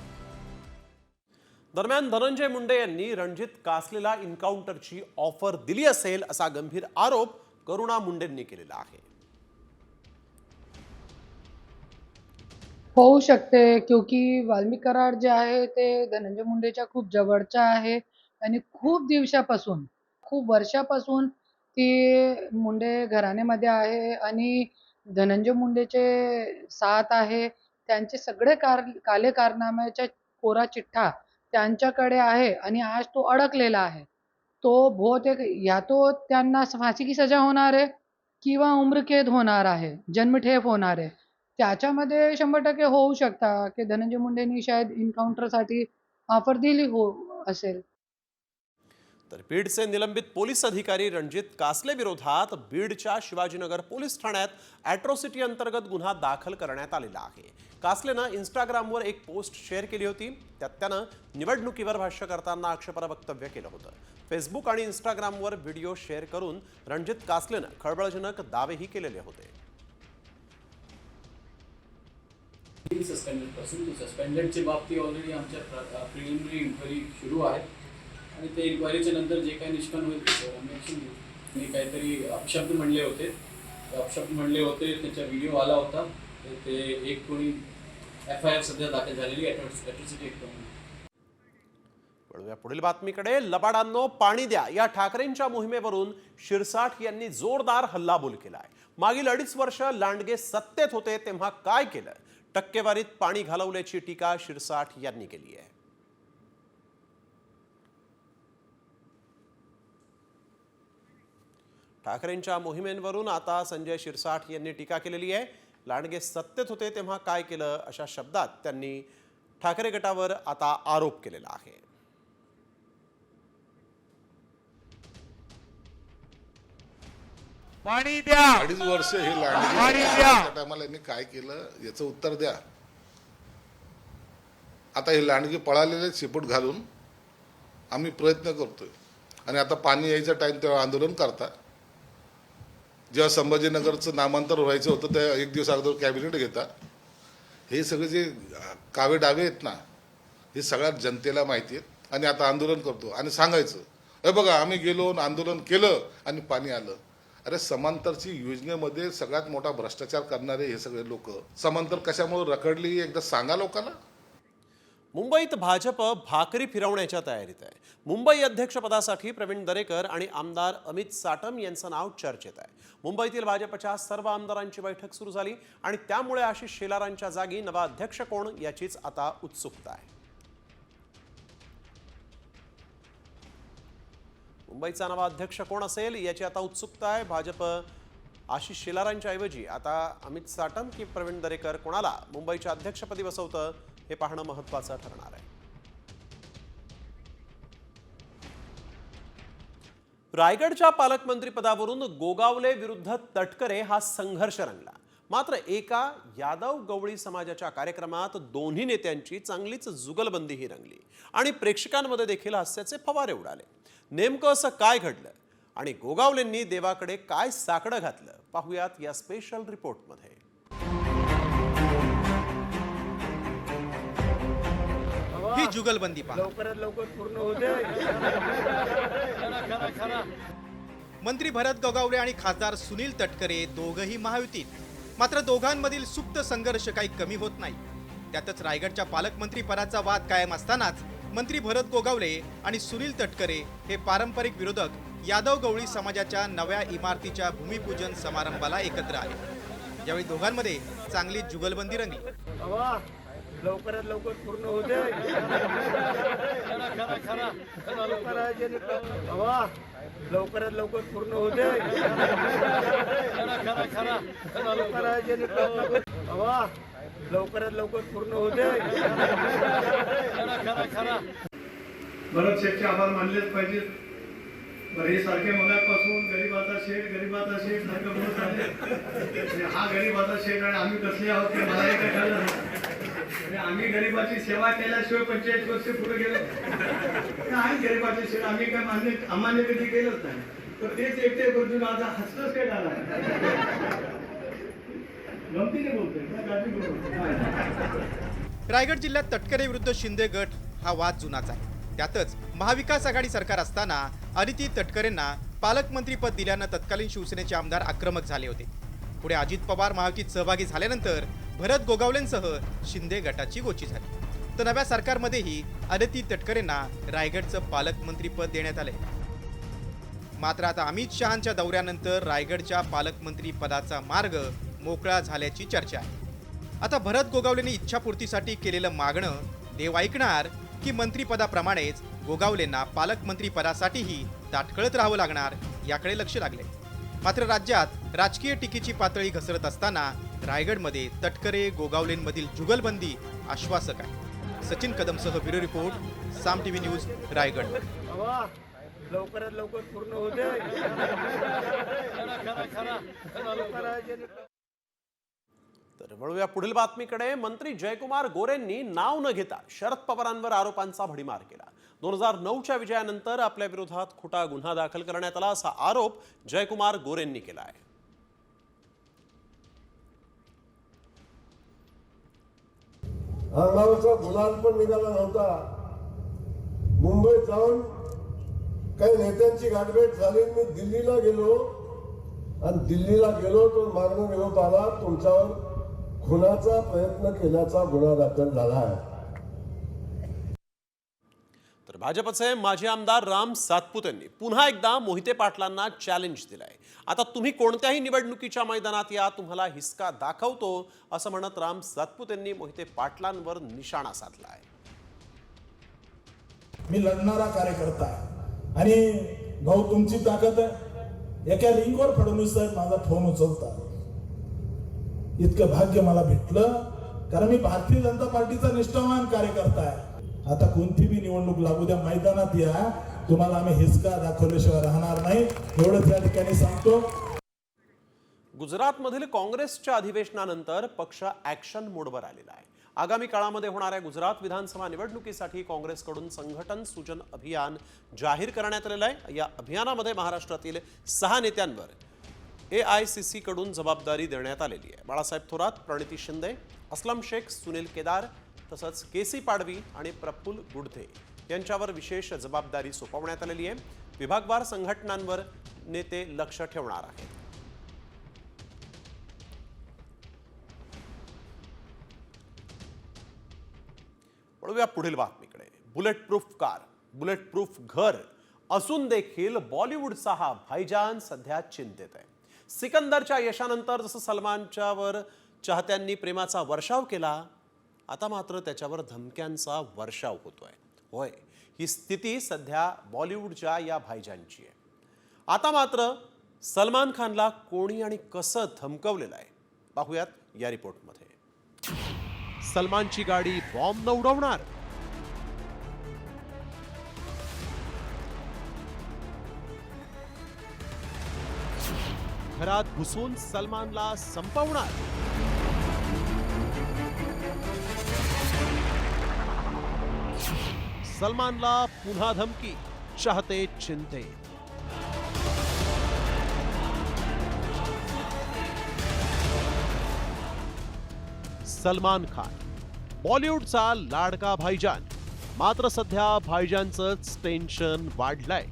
दरम्यान धनंजय मुंडे यांनी रणजित कासलेला एन्काउंटरची ऑफर दिली असेल असा गंभीर आरोप करुणा मुंडेंनी केलेला आहे. होऊ शकते, क्योंकि वाल्मिक कराड जे आहे ते धनंजय मुंडेच्या खूप जवळचा आहे आणि खूप वर्षापासून ती मुंडे घराण्यामध्ये आहे आणि धनंजय मुंडेचे साथ आहे. त्यांचे सगळे काले कारनाम्याच्या कोरा चिठ्ठा त्यांच्याकडे आहे आणि आज तो अडकलेला आहे. तो बहुतेक या तो त्यांना फाशी की सजा होणार आहे किंवा उम्रकैद होणार आहे, जन्मठेप होणार आहे. त्याच्यामध्ये 100% होऊ शकता की धनंजय मुंडेंनी शायद एन्काउंटरसाठी ऑफर दिली असेल. तर बीडचे निलंबित पोलीस अधिकारी रणजित कासले विरोधात बीडच्या शिवाजीनगर पोलीस ठाण्यात ॲट्रॉसिटी अंतर्गत गुन्हा दाखल करण्यात आलेला आहे. कासलेनं इंस्टाग्रामवर एक पोस्ट शेअर केली होती. त्यात त्यानं निवडणुकीवर भाष्य करताना आक्षेपार्ह वक्तव्य केलं होतं. फेसबुक आणि इंस्टाग्रामवर व्हिडिओ शेअर करून रणजित कासलेनं खळबळजनक दावेही केलेले होते. सस्पेंडेडची बाबतीत ऑलरेडी आमच्या प्रिलिमिनरी इन्क्वायरी सुरू आहे आणि ते इन्क्वायरीच्या नंतर जे काही निष्पन्न होईल त्याच्यावर आम्ही ॲक्शन घेऊ. मी काहीतरी अपशब्द म्हणले होते, त्याचा व्हिडिओ आला होता. ते एक कोणी FIR सध्या दाखल झालेली ॲट्रॉसिटी ॲक्ट. वळूया पुढील बातमीकडे. लबाडांनो पाणी द्या या ठाकरेंच्या मोहिमेवरून शिरसाठ यांनी जोरदार हल्लाबोल केलाय. मागील 2.5 वर्ष लांडगे सत्तेत होते तेव्हा काय केलं? टक्केवारीत पाणी घालवल्याची टीका शिरसाठ यांनी केली आहे. ठाकरेंच्या मोहिमेवरून आता संजय शिरसाठ यांनी टीका केलेली आहे. लांडगे सत्तेत होते तेव्हा काय केलं अशा शब्दात त्यांनी ठाकरे गटावर आता आरोप केलेला आहे. पाणी द्या. 2.5 वर्ष हे लांडगे टायमाला यांनी काय केलं याचं उत्तर द्या. आता हे लांडगे पळालेले शेपूट घालून आम्ही प्रयत्न करतोय आणि आता पाणी यायचं टाइम तेव्हा आंदोलन करता. जेव्हा संभाजीनगरचं नामांतर व्हायचं होतं त्या 1 दिवस अगोदर कॅबिनेट घेता. हे सगळे जे कावे डावे आहेत ना हे सगळ्या जनतेला माहिती आहेत आणि आता आंदोलन करतो आणि सांगायचं हे बघा आम्ही गेलो आंदोलन केलं आणि पाणी आलं. अरे समांतरची योजनेमध्ये सगळ्यात मोठा भ्रष्टाचार करणारे हे सगळे लोक समांतर कशामुळे रखडली एकदा सांगा लोकांना. मुंबईत भाजप भाकरी फिरवण्याच्या तयारीत आहे. मुंबई अध्यक्षपदासाठी प्रवीण दरेकर आणि आमदार अमित साटम यांचं नाव चर्चेत आहे. मुंबईतील भाजपच्या सर्व आमदारांची बैठक सुरू झाली आणि त्यामुळे आशिष शेलारांच्या जागी नवा अध्यक्ष कोण याचीच आता उत्सुकता आहे. मुंबईचा नवा अध्यक्ष कोण असेल याची आता उत्सुकता आहे. भाजप आशिष शेलारांच्या ऐवजी आता अमित साटम की प्रवीण दरेकर कोणाला मुंबईच्या अध्यक्षपदी बसवतं हे पाहणं महत्त्वाचं ठरणार आहे. रायगडच्या पालकमंत्रीपदावरून गोगावले विरुद्ध तटकरे हा संघर्ष रंगला. मात्र एका यादव गवळी समाजाच्या कार्यक्रमात दोन्ही नेत्यांची चांगलीच जुगलबंदीही रंगली आणि प्रेक्षकांमध्ये देखील हास्याचे फवारे उडाले. नेमकं असं काय घडलं आणि गोगावलेंनी देवाकडे काय साकडं घातलं पाहूयात या स्पेशल रिपोर्टमध्ये. ही जुगलबंदी लवकरात लवकर पूर्ण होते. मंत्री भरत गोगावले आणि खासदार सुनील तटकरे दोघंही महायुतीत. मात्र दोघांमधील सुप्त संघर्ष काही कमी होत नाही. त्यातच रायगडच्या पालकमंत्री पदाचा वाद कायम असतानाच मंत्री भरत गोगावले आणि सुनील तटकरे हे पारंपरिक विरोधक यादव गवळी समाजाच्या नव्या इमारतीच्या भूमिपूजन समारंभाला एकत्र आले. यावेळी दोघांमध्ये चांगली जुगलबंदी रंगली. लवकरात लवकर पूर्ण होते. लवकरात लवकर पूर्ण होते. लवकरात लवकर पूर्ण होते. भरत शेठचे आभार मानलेच पाहिजेत. हे सारखे मगापासून गरीबाचा शेठ सारखं बोलत आहे. हा गरीबाचा शेठ आणि आम्ही कसले आहोत ते मलाही काय कळलं नाही. आम्ही गरीबाची सेवा केल्याशिवाय 45 वर्ष पुढे गेलो काय गरीबाचे शेठ आम्ही काय अमान्य कधी केलंच नाही. तर तेच एकटे करून माझा हसतच काय झाला गमतीने बोलतोय. रायगड जिल्ह्यात तटकरे विरुद्ध शिंदे गट हा वाद जुनाच आहे. त्यातच महाविकास आघाडी सरकार असताना अदिती तटकरेंना पालकमंत्रीपद दिल्यानं तत्कालीन शिवसेनेचे आमदार आक्रमक झाले होते. पुढे अजित पवार महायुतीत सहभागी झाल्यानंतर भरत गोगावलेंसह शिंदे गटाची गोची झाली. तर नव्या सरकारमध्येही अदिती तटकरेंना रायगडचं पालकमंत्रीपद देण्यात आले. मात्र आता अमित शहांच्या दौऱ्यानंतर रायगडच्या पालकमंत्री पदाचा मार्ग मोकळा झाल्याची चर्चा आहे. आता भरत गोगावलेंनी इच्छापूर्तीसाठी केलेलं मागणं देव ऐकणार की मंत्रीपदाप्रमाणेच गोगावलेंना पालकमंत्री पदासाठीही ताटकळत राहावं लागणार याकडे लक्ष लागले. मात्र राज्यात राजकीय टीकेची पातळी घसरत असताना रायगडमध्ये तटकरे गोगावलेंमधील जुगलबंदी आश्वासक आहे. सचिन कदमसह ब्युरो रिपोर्ट, साम टीव्ही न्यूज, रायगड. लवकरात लवकर पूर्ण होते. तर वळूया पुढील बातमीकडे. मंत्री जयकुमार गोरेंनी नाव न घेता शरद पवारांवर आरोपांचा भडीमार केला. 2009च्या विजयानंतर आपल्या विरोधात खोटा गुन्हा दाखल करण्यात आला असा आरोप जयकुमार गोरेंनी केला आहे. अंगावरचा गुलाल पण निघाला नव्हता. मुंबईत जाऊन काही नेत्यांची गाठभेट झाली. मी दिल्लीला गेलो आणि दिल्लीला गेलो तो मागणं निरोप आला, तुमच्यावर खुनाचा प्रयत्न केल्याचा गुन्हा दाखल झाला आहे. तर भाजपचे माजी आमदार राम सातपुत यांनी पुन्हा एकदा मोहिते पाटलांना चॅलेंज दिलंय. आता तुम्ही कोणत्याही निवडणुकीच्या मैदानात या, तुम्हाला हिसका दाखवतो असं म्हणत राम सातपुत यांनी मोहिते पाटलांवर निशाणा साधला आहे. मी लढणारा कार्यकर्ता आहे आणि भाऊ तुमची ताकद आहे. एका लिंकवर फडणवीस साहेब माझा फोन उचलतात. इतकं भाग्य मला भेटलं कारण मी भारतीय जनता पार्टीचा निष्ठावान कार्यकर्ता आहे. आता कोणती बी निवडणूक लागू द्या, मैदानात या, तुम्हाला आम्ही हिसका दाखवल्याशिवाय राहणार नाही एवढंच या ठिकाणी सांगतो. गुजरातमधील काँग्रेसच्या अधिवेशनानंतर पक्ष ऍक्शन मोडवर आलेला आहे. आगामी काळामध्ये होणाऱ्या गुजरात विधानसभा निवडणुकीसाठी काँग्रेसकडून संघटन सूचन अभियान जाहीर करण्यात आलेलं आहे. या अभियानामध्ये महाराष्ट्रातील 6 नेत्यांवर AICC कडून जबाबदारी देण्यात आलेली आहे. बाळासाहेब थोरात, प्रणिती शिंदे, अस्लम शेख, सुनील केदार तसंच KC पाडवी आणि प्रफुल्ल गुडधे यांच्यावर विशेष जबाबदारी सोपवण्यात आलेली आहे. विभागवार संघटनांवर नेते लक्ष ठेवणार आहेत. वळूया पुढील बातमीकडे. Bullet proof car, bullet proof घर असून देखील बॉलिवूडचा हा भाईजान सध्या चिंतेत आहे. सिकंदरच्या यशानंतर जसं सलमानच्यावर चाहत्यांनी प्रेमाचा वर्षाव केला, आता मात्र त्याच्यावर धमक्यांचा वर्षाव होतोय. होय, ही स्थिती सध्या बॉलिवूडच्या या भाईजानची आहे. आता मात्र सलमान खानला कोणी आणि कसं धमकवलेलं आहे पाहूयात या रिपोर्टमध्ये. सलमानची गाडी बॉम्ब न उडवणार, घरात घुसून सलमानला संपवणार, सलमानला पुन्हा धमकी, चाहते चिंतेत. सलमान खान बॉलिवूडचा लाडका भाईजान, मात्र सध्या भाईजानचंच टेन्शन वाढलंय.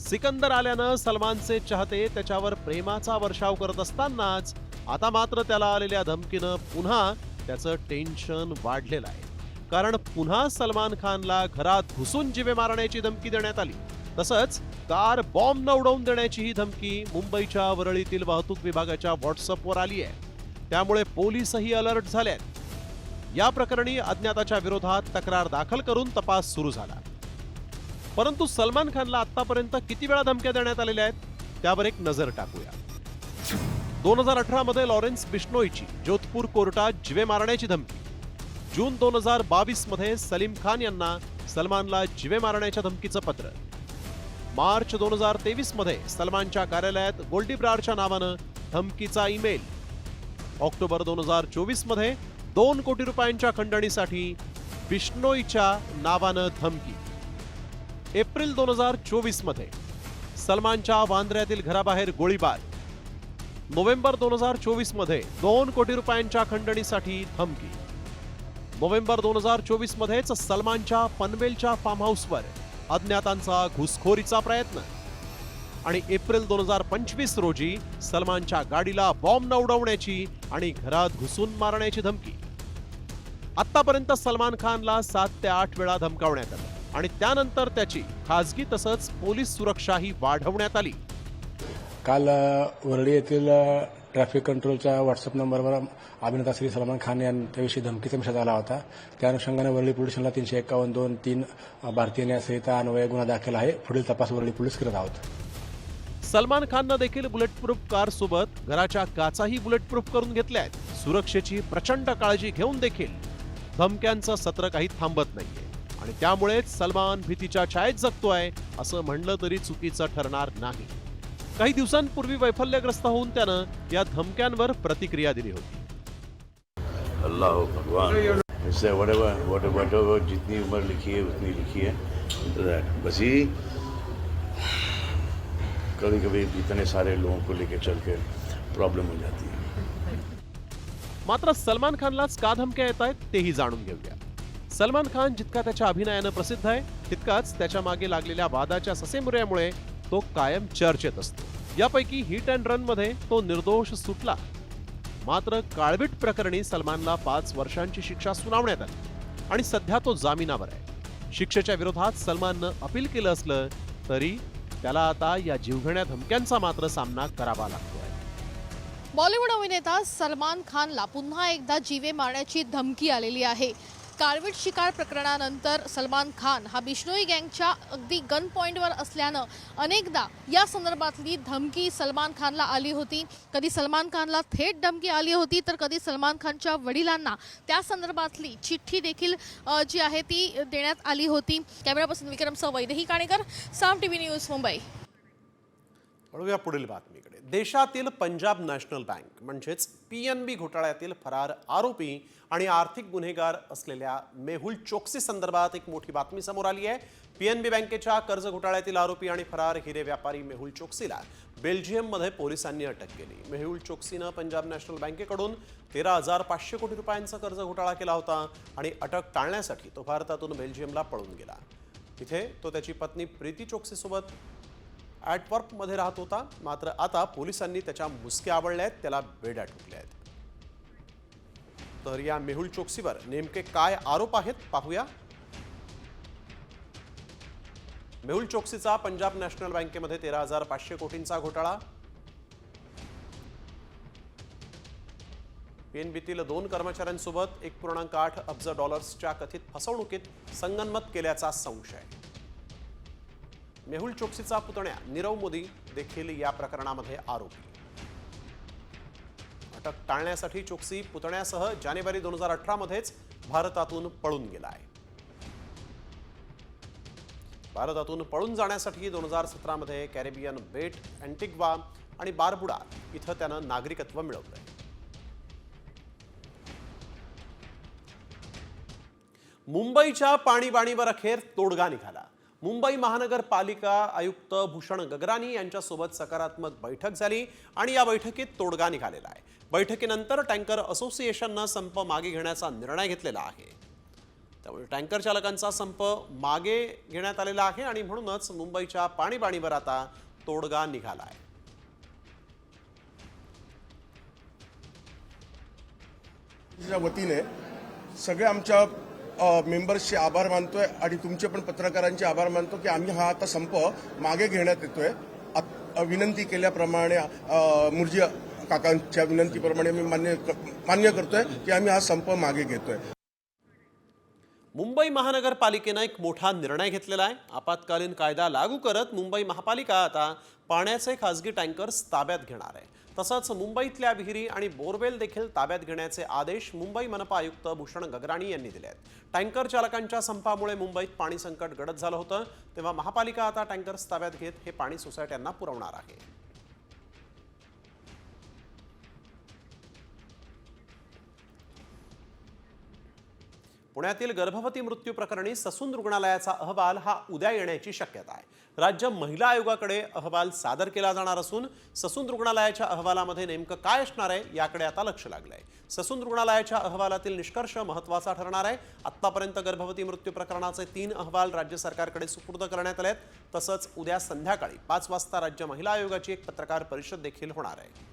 सिकंदर आल्यानं सलमानचे चाहते त्याच्यावर प्रेमाचा वर्षाव करत असतानाच आता मात्र त्याला आलेल्या धमकीनं पुन्हा त्याचं टेन्शन वाढलेलं आहे. कारण पुन्हा सलमान खानला घरात घुसून जीवे मारण्याची धमकी देण्यात आली. तसंच कार बॉम्ब न उडवून देण्याची ही धमकी मुंबईच्या वरळीतील वाहतूक विभागाच्या व्हॉट्सअपवर आली आहे. त्यामुळे पोलीसही अलर्ट झाले आहेत. या प्रकरणी अज्ञाताच्या विरोधात तक्रार दाखल करून तपास सुरू झाला. परंतु सलमान खानला आतापर्यंत किती वेळा धमक्या देण्यात आलेल्या आहेत त्यावर एक नजर टाकूया. 2018 मध्ये लॉरेन्स बिश्नोईची जोधपूर कोर्टात जीवे मारण्याची धमकी. जून 2022 मध्ये सलीम खान यांना सलमानला जीवे मारण्याच्या धमकीचं पत्र. मार्च 2023 मध्ये सलमानच्या कार्यालयात गोल्डीब्रारच्या नावानं धमकीचा ईमेल. ऑक्टोबर 2024 मध्ये 2 कोटी रुपयांच्या खंडणीसाठी बिश्नोईच्या नावानं धमकी. एप्रिल 2024 मध्ये सलमानच्या वांद्र्यातील घराबाहेर गोळीबार. नोव्हेंबर 2024 मध्ये 2 कोटी रुपयांच्या खंडणीसाठी धमकी. नोव्हेंबर 2024 मध्येच सलमानच्या पनवेलच्या फार्म हाऊसवर अज्ञातांचा घुसखोरीचा प्रयत्न आणि एप्रिल 2025 रोजी सलमानच्या गाडीला बॉम्ब न उडवण्याची आणि घरात घुसून मारण्याची धमकी. आतापर्यंत सलमान खानला 7 ते 8 वेळा धमकावण्यात आलं आणि त्यानंतर त्याची खासगी तसंच पोलीस सुरक्षाही वाढवण्यात आली. काल वरळी येथील ट्रॅफिक कंट्रोलच्या व्हॉट्सअप नंबरवर अभिनेता श्री सलमान खान यांच्याविषयी धमकीचा मेसेज आला होता. त्या अनुषंगाने वरळी पोलीस स्टेशनला 351-2-3 भारतीय न्यायसंहिता अन्वये गुन्हा दाखल आहे. पुढील तपास वरळी पोलीस करत आहोत. सलमान खाननं देखील बुलेटप्रूफ कार सोबत घराच्या काचाही बुलेटप्रूफ करून घेतल्या आहेत. सुरक्षेची प्रचंड काळजी घेऊन देखील धमक्यांचं सत्र काही थांबत नाहीये आणि त्यामुळेच सलमान भीतीच्या छायेत जगतोय असं म्हणलं तरी चुकीचं ठरणार नाही. काही दिवसांपूर्वी वैफल्यग्रस्त होऊन त्यानं या धमक्यांवर प्रतिक्रिया दिली होती. अल्लाह भगवान इससे whatever जितनी उम्र लिखी है उतनी लिखी है. बस ही कभी कभी इतने सारे लोगों को लेके चल के प्रॉब्लम हो जाती है. मात्र सलमान खानलाच का धमक्या येत आहेत तेही जाणून घेऊया. सलमान खान जितका त्याच्या अभिनयानं प्रसिद्ध आहे तितकाच त्याच्या मागे लागलेल्या वादाच्या ससेमुऱ्यामुळे तो कायम चर्चेत असतो. यापैकी हिट अँड रन मध्ये तो निर्दोष सुटला. मात्र काळवीट प्रकरणी सलमानला 5 वर्षांची शिक्षा सुनावण्यात आली आणि सध्या तो जामिनावर आहे. शिक्षेच्या विरोधात सलमाननं अपील केलं असलं तरी त्याला आता या जीवघेण्या धमक्यांचा मात्र सामना करावा लागतोय. बॉलिवूड अभिनेता सलमान खानला पुन्हा एकदा जीवे मारण्याची धमकी आलेली आहे. काळवीट शिकार प्रकरणानंतर सलमान खान हा बिश्नोई गँगच्या अगदी गन पॉइंटवर असल्यानं अनेकदा या संदर्भातली धमकी सलमान खानला आली होती. कधी सलमान खानला थेट धमकी आली होती तर कधी सलमान खानच्या वडिलांना त्या संदर्भातली चिठ्ठी देखील जी आहे ती देण्यात आली होती. कॅमेरापर्सन विक्रमसह वैदेही काणेकर, साम टीव्ही न्यूज, मुंबई. वळूया पुढील बातमीकडे. देशातील पंजाब नॅशनल बँक म्हणजेच PNB घोटाळ्यातील फरार आरोपी आणि आर्थिक गुन्हेगार असलेल्या मेहुल चोक्सी संदर्भात एक मोठी बातमी समोर आली आहे. PNB बँकेच्या कर्ज घोटाळ्यातील आरोपी आणि फरार हिरे व्यापारी मेहुल चोक्सीला बेल्जियममध्ये पोलिसांनी अटक केली. मेहुल चोक्सीनं पंजाब नॅशनल बँकेकडून 13,500 कोटी रुपयांचा कर्ज घोटाळा केला होता आणि अटक टाळण्यासाठी तो भारतातून बेल्जियमला पळून गेला. तिथे तो त्याची पत्नी प्रीती चोक्सीसोबत ॲटवर्पमध्ये राहत होता. मात्र आता पोलिसांनी त्याच्या मुसक्या आवळल्या आहेत, त्याला बेड्या ठोकल्या आहेत. तर या मेहुल चोक्सीवर नेमके काय आरोप आहेत पाहूया. मेहुल चोक्सीचा पंजाब नॅशनल बँकेमध्ये 13,500 कोटींचा घोटाळा. PNBतील 2 कर्मचाऱ्यांसोबत $1.8 अब्ज कथित फसवणुकीत संगनमत केल्याचा संशय. मेहुल चोक्सीचा पुतण्या नीरव मोदी देखील या प्रकरणामध्ये आरोपी. अटक टाळण्यासाठी चोक्सी पुतण्यासह जानेवारी 2018 मध्येच भारतातून पळून गेला आहे. भारतातून पळून जाण्यासाठी 2017 मध्ये कॅरेबियन बेट, अँटिग्वा आणि बारबुडा इथं त्यानं नागरिकत्व मिळवलंय. मुंबईच्या पाणीबाणीवर अखेर तोडगा निघाला. मुंबई महानगरपालिका आयुक्त भूषण गगरानी यांच्यासोबत सकारात्मक बैठक झाली आणि या बैठकीत तोडगा निघालेला आहे. बैठकीनंतर टँकर असोसिएशननं संप मागे घेण्याचा निर्णय घेतलेला आहे. त्यामुळे टँकर चालकांचा संप मागे घेण्यात आलेला आहे आणि म्हणूनच मुंबईच्या पाणीबाणीवर आता तोडगा निघाला आहे. वतीने सगळे आमच्या मेंबर्सचे आभार मानतोय आणि तुमचे पण पत्रकारांचे आभार मानतो की आम्ही हा आता संप मागे घेण्यात येतोय. विनंती केल्याप्रमाणे मुर्जी काकांच्या विनंतीप्रमाणे मी मान्य करतोय की आम्ही हा संप मागे घेतोय. मुंबई महानगरपालिकेनं एक मोठा निर्णय घेतलेला आहे. आपत्कालीन कायदा लागू करत मुंबई महापालिका आता पाण्याचे खासगी टँकर्स ताब्यात घेणार आहे. तसंच मुंबईतल्या विहिरी आणि बोरवेल देखील ताब्यात घेण्याचे आदेश मुंबई मनपा आयुक्त भूषण गगराणी यांनी दिले आहेत. टँकर चालकांच्या संपामुळे मुंबईत पाणी संकट गडद झालं होतं, तेव्हा महापालिका आता टँकर्स ताब्यात घेत हे पाणी सोसायट्यांना पुरवणार आहे. पुण्यातील गर्भवती मृत्यू प्रकरणी ससून रुग्णालयाचा अहवाल हा उद्या येण्याची शक्यता आहे. राज्य महिला आयोगाकडे अहवाल सादर केला जाणार असून ससून रुग्णालयाच्या अहवालामध्ये नेमकं काय असणार आहे याकडे आता लक्ष लागलंय. ससून रुग्णालयाच्या अहवालातील निष्कर्ष महत्त्वाचा ठरणार आहे. आतापर्यंत गर्भवती मृत्यू प्रकरणाचे 3 अहवाल राज्य सरकारकडे सुपूर्द करण्यात आलेत. तसंच उद्या संध्याकाळी 5 वाजता राज्य महिला आयोगाची एक पत्रकार परिषद देखील होणार आहे.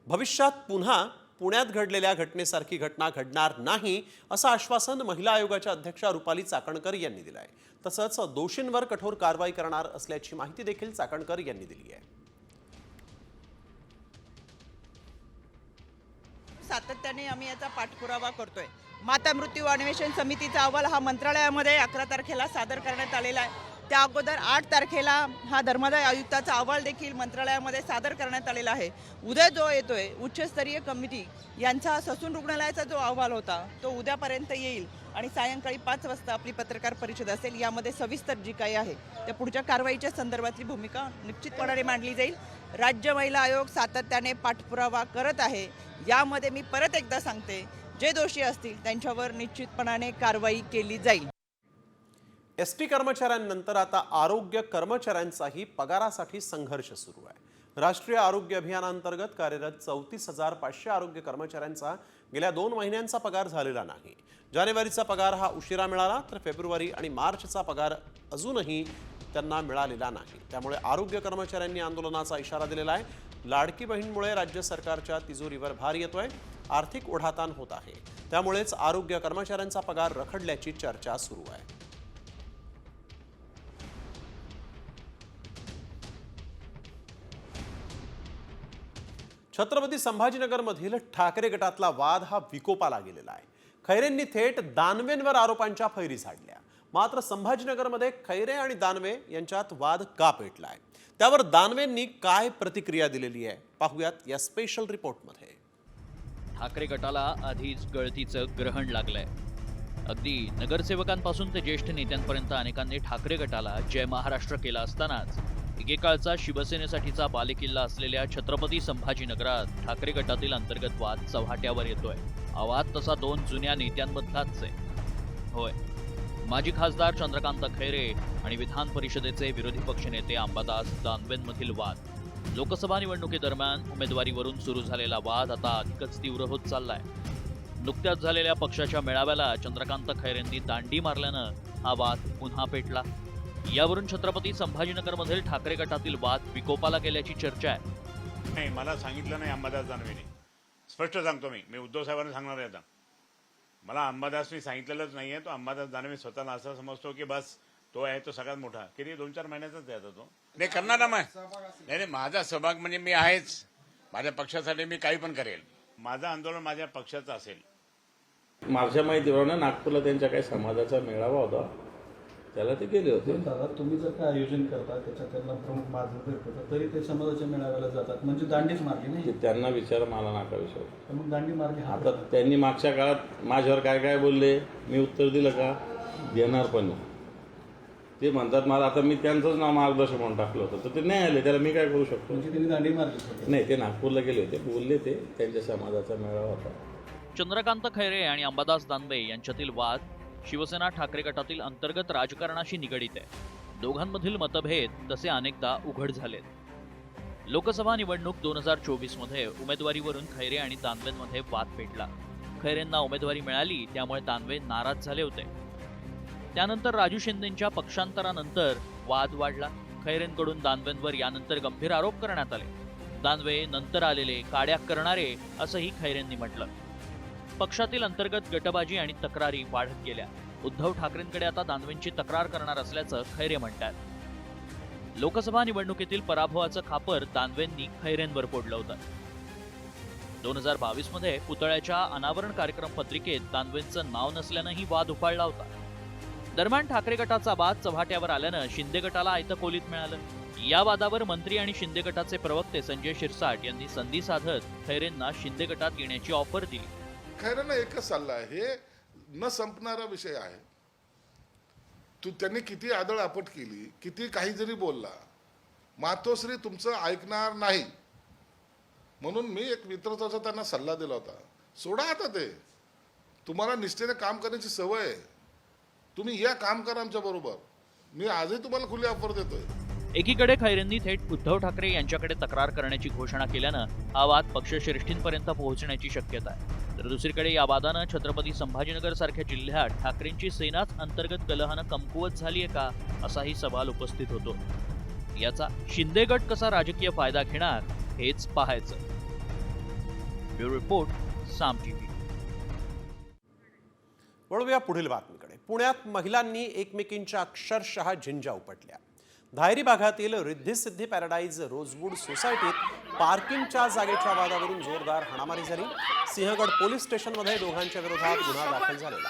भविष्यात पुन्हा पुण्यात घडलेल्या घटनेसारखी घटना घडणार नाही असं आश्वासन महिला आयोगाच्या अध्यक्षा रुपाली चाकणकर यांनी दिलं आहे. तसंच दोषींवर कठोर कारवाई करणार असल्याची माहिती देखील चाकणकर यांनी दिली आहे. सातत्याने आम्ही याचा पाठपुरावा करतोय. माता मृत्यू अन्वेषण समितीचा अहवाल हा मंत्रालयामध्ये 11 तारखेला सादर करण्यात आलेला आहे. त्या अगोदर 8 तारखेला हा धर्मादाय आयुक्ताचा अहवाल देखील मंत्रालयामध्ये सादर करण्यात आलेला आहे. उद्या जो येतोय उच्चस्तरीय कमिटी यांचा ससून रुग्णालयाचा जो अहवाल होता तो उद्यापर्यंत येईल आणि सायंकाळी 5 वाजता आपली पत्रकार परिषद असेल. यामध्ये सविस्तर जी काही आहे त्या पुढच्या कारवाईच्या संदर्भातली भूमिका निश्चितपणाने मांडली जाईल. राज्य महिला आयोग सातत्याने पाठपुरावा करत आहे. यामध्ये मी परत एकदा सांगते, जे दोषी असतील त्यांच्यावर निश्चितपणाने कारवाई केली जाईल. एसटी कर्मचाऱ्यांनंतर आता आरोग्य कर्मचाऱ्यांचाही पगारासाठी संघर्ष सुरू आहे. राष्ट्रीय आरोग्य अभियानांतर्गत कार्यरत 34,500 आरोग्य कर्मचाऱ्यांचा गेल्या 2 महिन्यांचा पगार झालेला नाही. जानेवारीचा पगार हा उशिरा मिळाला तर फेब्रुवारी आणि मार्चचा पगार अजूनही त्यांना मिळालेला नाही. त्यामुळे आरोग्य कर्मचाऱ्यांनी आंदोलनाचा इशारा दिलेला आहे. लाडकी बहीणमुळे राज्य सरकारच्या तिजोरीवर भार येतोय. आर्थिक ओढाताण होत आहे. त्यामुळेच आरोग्य कर्मचाऱ्यांचा पगार रखडल्याची चर्चा सुरू आहे. छत्रपती संभाजीनगरमधील ठाकरे गटातला वाद हा विकोपाला गेलेला आहे. खैरेंनी थेट दानवेंवर आरोपांच्या फैरी झाडल्या. मात्र संभाजीनगरमध्ये खैरे आणि दानवे यांच्यात वाद का पेटलाय त्यावर दानवेंनी काय प्रतिक्रिया दिलेली आहे पाहूयात या स्पेशल रिपोर्टमध्ये. ठाकरे गटाला आधीच गळतीचं ग्रहण लागलंय. अगदी नगरसेवकांपासून ते ज्येष्ठ नेत्यांपर्यंत अनेकांनी ठाकरे गटाला जय महाराष्ट्र केला असतानाच एकेकाळचा शिवसेनेसाठीचा बालेकिल्ला असलेल्या छत्रपती संभाजीनगरात ठाकरे गटातील अंतर्गत वाद चव्हाट्यावर येतोय. हा वाद तसा 2 जुन्या नेत्यांमधलाच आहे. होय, माजी खासदार चंद्रकांत खैरे आणि विधान परिषदेचे विरोधी पक्षनेते अंबादास दानवेंमधील वाद. लोकसभा निवडणुकीदरम्यान उमेदवारीवरून सुरू झालेला वाद आता अधिकच तीव्र होत चाललाय. नुकत्याच झालेल्या पक्षाच्या मेळाव्याला चंद्रकांत खैरेंनी दांडी मारल्यानं हा वाद पुन्हा पेटला. यावरून छत्रपती संभाजीनगरमधील ठाकरे गटातील वाद विकोपाला गेल्याची चर्चा आहे. नाही, मला सांगितलं नाही अंबादास दानवेने. स्पष्ट सांगतो मी उद्धव साहेबांना सांगणार आहे. आता मला अंबादासनी सांगितलेलंच नाहीये. तो अंबादास दानवे स्वतःला असं समजतो की बस तो आहे तो सगळ्यात मोठा. किती 2-4 महिन्याचाच आहे आता तो. नाही करणार ना. नाही, माझा सहभाग म्हणजे मी आहेच. माझ्या पक्षासाठी मी काही पण करेल. माझं आंदोलन माझ्या पक्षाचं असेल. माझ्या माहितीप्रमाणे नागपूरला त्यांच्या काही समाजाचा मेळावा होता, त्याला ते गेले होते. दादा, तुम्ही जर काय आयोजन करता त्याच्यात त्यांना प्रमुख मार्गदर्शक होता तरी ते समाजाच्या मेळाव्याला जातात, म्हणजे दांडीच मारली नाही. त्यांना विचार, मला नाका विचार. मग दांडी मारली. आता त्यांनी मागच्या काळात माझ्यावर काय काय बोलले, मी उत्तर दिलं का? देणार पण नाही. ते म्हणतात मला, आता मी त्यांचंच नाव मार्गदर्शक म्हणून टाकलं होतं तर ते नाही आले, त्याला मी काय करू शकतो? म्हणजे त्यांनी दांडी मारली नाही, ते नागपूरला गेले होते, बोलले ते त्यांच्या समाजाचा मेळावा होता. चंद्रकांत खैरे आणि अंबादास दानवे यांच्यातील वाद शिवसेना ठाकरे गटातील अंतर्गत राजकारणाशी निगडीत आहे. दोघांमधील मतभेद तसे अनेकदा उघड झालेत. लोकसभा निवडणूक 2024 मध्ये उमेदवारीवरून खैरे आणि दानवेंमध्ये वाद पेटला. खैरेंना उमेदवारी मिळाली त्यामुळे दानवे नाराज झाले होते. त्यानंतर राजू शिंदेंच्या पक्षांतरानंतर वाद वाढला. खैरेंकडून दानवेंवर यानंतर गंभीर आरोप करण्यात आले. दानवे नंतर आलेले, काड्या करणारे असंही खैरेंनी म्हटलं. पक्षातील अंतर्गत गटबाजी आणि तक्रारी वाढत गेल्या. उद्धव ठाकरेंकडे आता दानवेंची तक्रार करणार असल्याचं खैरे म्हणतात. लोकसभा निवडणुकीतील पराभवाचं खापर दानवेंनी खैरेंवर फोडलं होतं. 2022 मध्ये पुतळ्याच्या अनावरण कार्यक्रम पत्रिकेत दानवेंचं नाव नसल्यानंही वाद उफाळला होता. दरम्यान ठाकरे गटाचा वाद चव्हाट्यावर आल्यानं शिंदे गटाला आयतं खोलीत मिळालं. या वादावर मंत्री आणि शिंदे गटाचे प्रवक्ते संजय शिरसाट यांनी संधी साधत खैरेंना शिंदे गटात येण्याची ऑफर दिली. खैरेंना एकच सल्ला आहे, हे न संपणारा विषय आहे. त्यांनी किती आदळ आपट केली, किती काही जरी बोलला, मातोश्री तुमचं ऐकणार नाही, म्हणून मी एक मित्रत्वाचा त्यांना सल्ला दिला होता, सोडा आता ते, तुम्हाला निष्ठेने काम करण्याची सवय आहे, तुम्ही या काम करा आमच्या बरोबर, मी आजही तुम्हाला खुली ऑफर देतोय. एकीकडे खैरेंनी थेट उद्धव ठाकरे यांच्याकडे तक्रार करण्याची घोषणा केल्यानं हा वाद पक्षश्रेष्ठींपर्यंत पोहोचण्याची शक्यता आहे. तर दुसरीकडे या वादानं छत्रपती संभाजीनगर सारख्या जिल्ह्यात ठाकरेंची सेनाच अंतर्गत कलहानं कमकुवत झालीय का, असाही सवाल उपस्थित होतो. याचा शिंदे गट कसा राजकीय फायदा घेणार हेच पाहायचं. ब्युरो रिपोर्ट, साम टीव्ही. वळूया पुढील बातमीकडे. पुण्यात महिलांनी एकमेकींच्या अक्षरशः झिंजा उपटल्या. धायरी भागातील रिद्धी सिद्धी पॅराडाईज रोजवूड सोसायटीत पार्किंगच्या जागेच्या वादावरून जोरदार हाणामारी झाली. सिंहगड पोलीस स्टेशनमध्ये दोघांच्या विरोधात गुन्हा दाखल झालेला.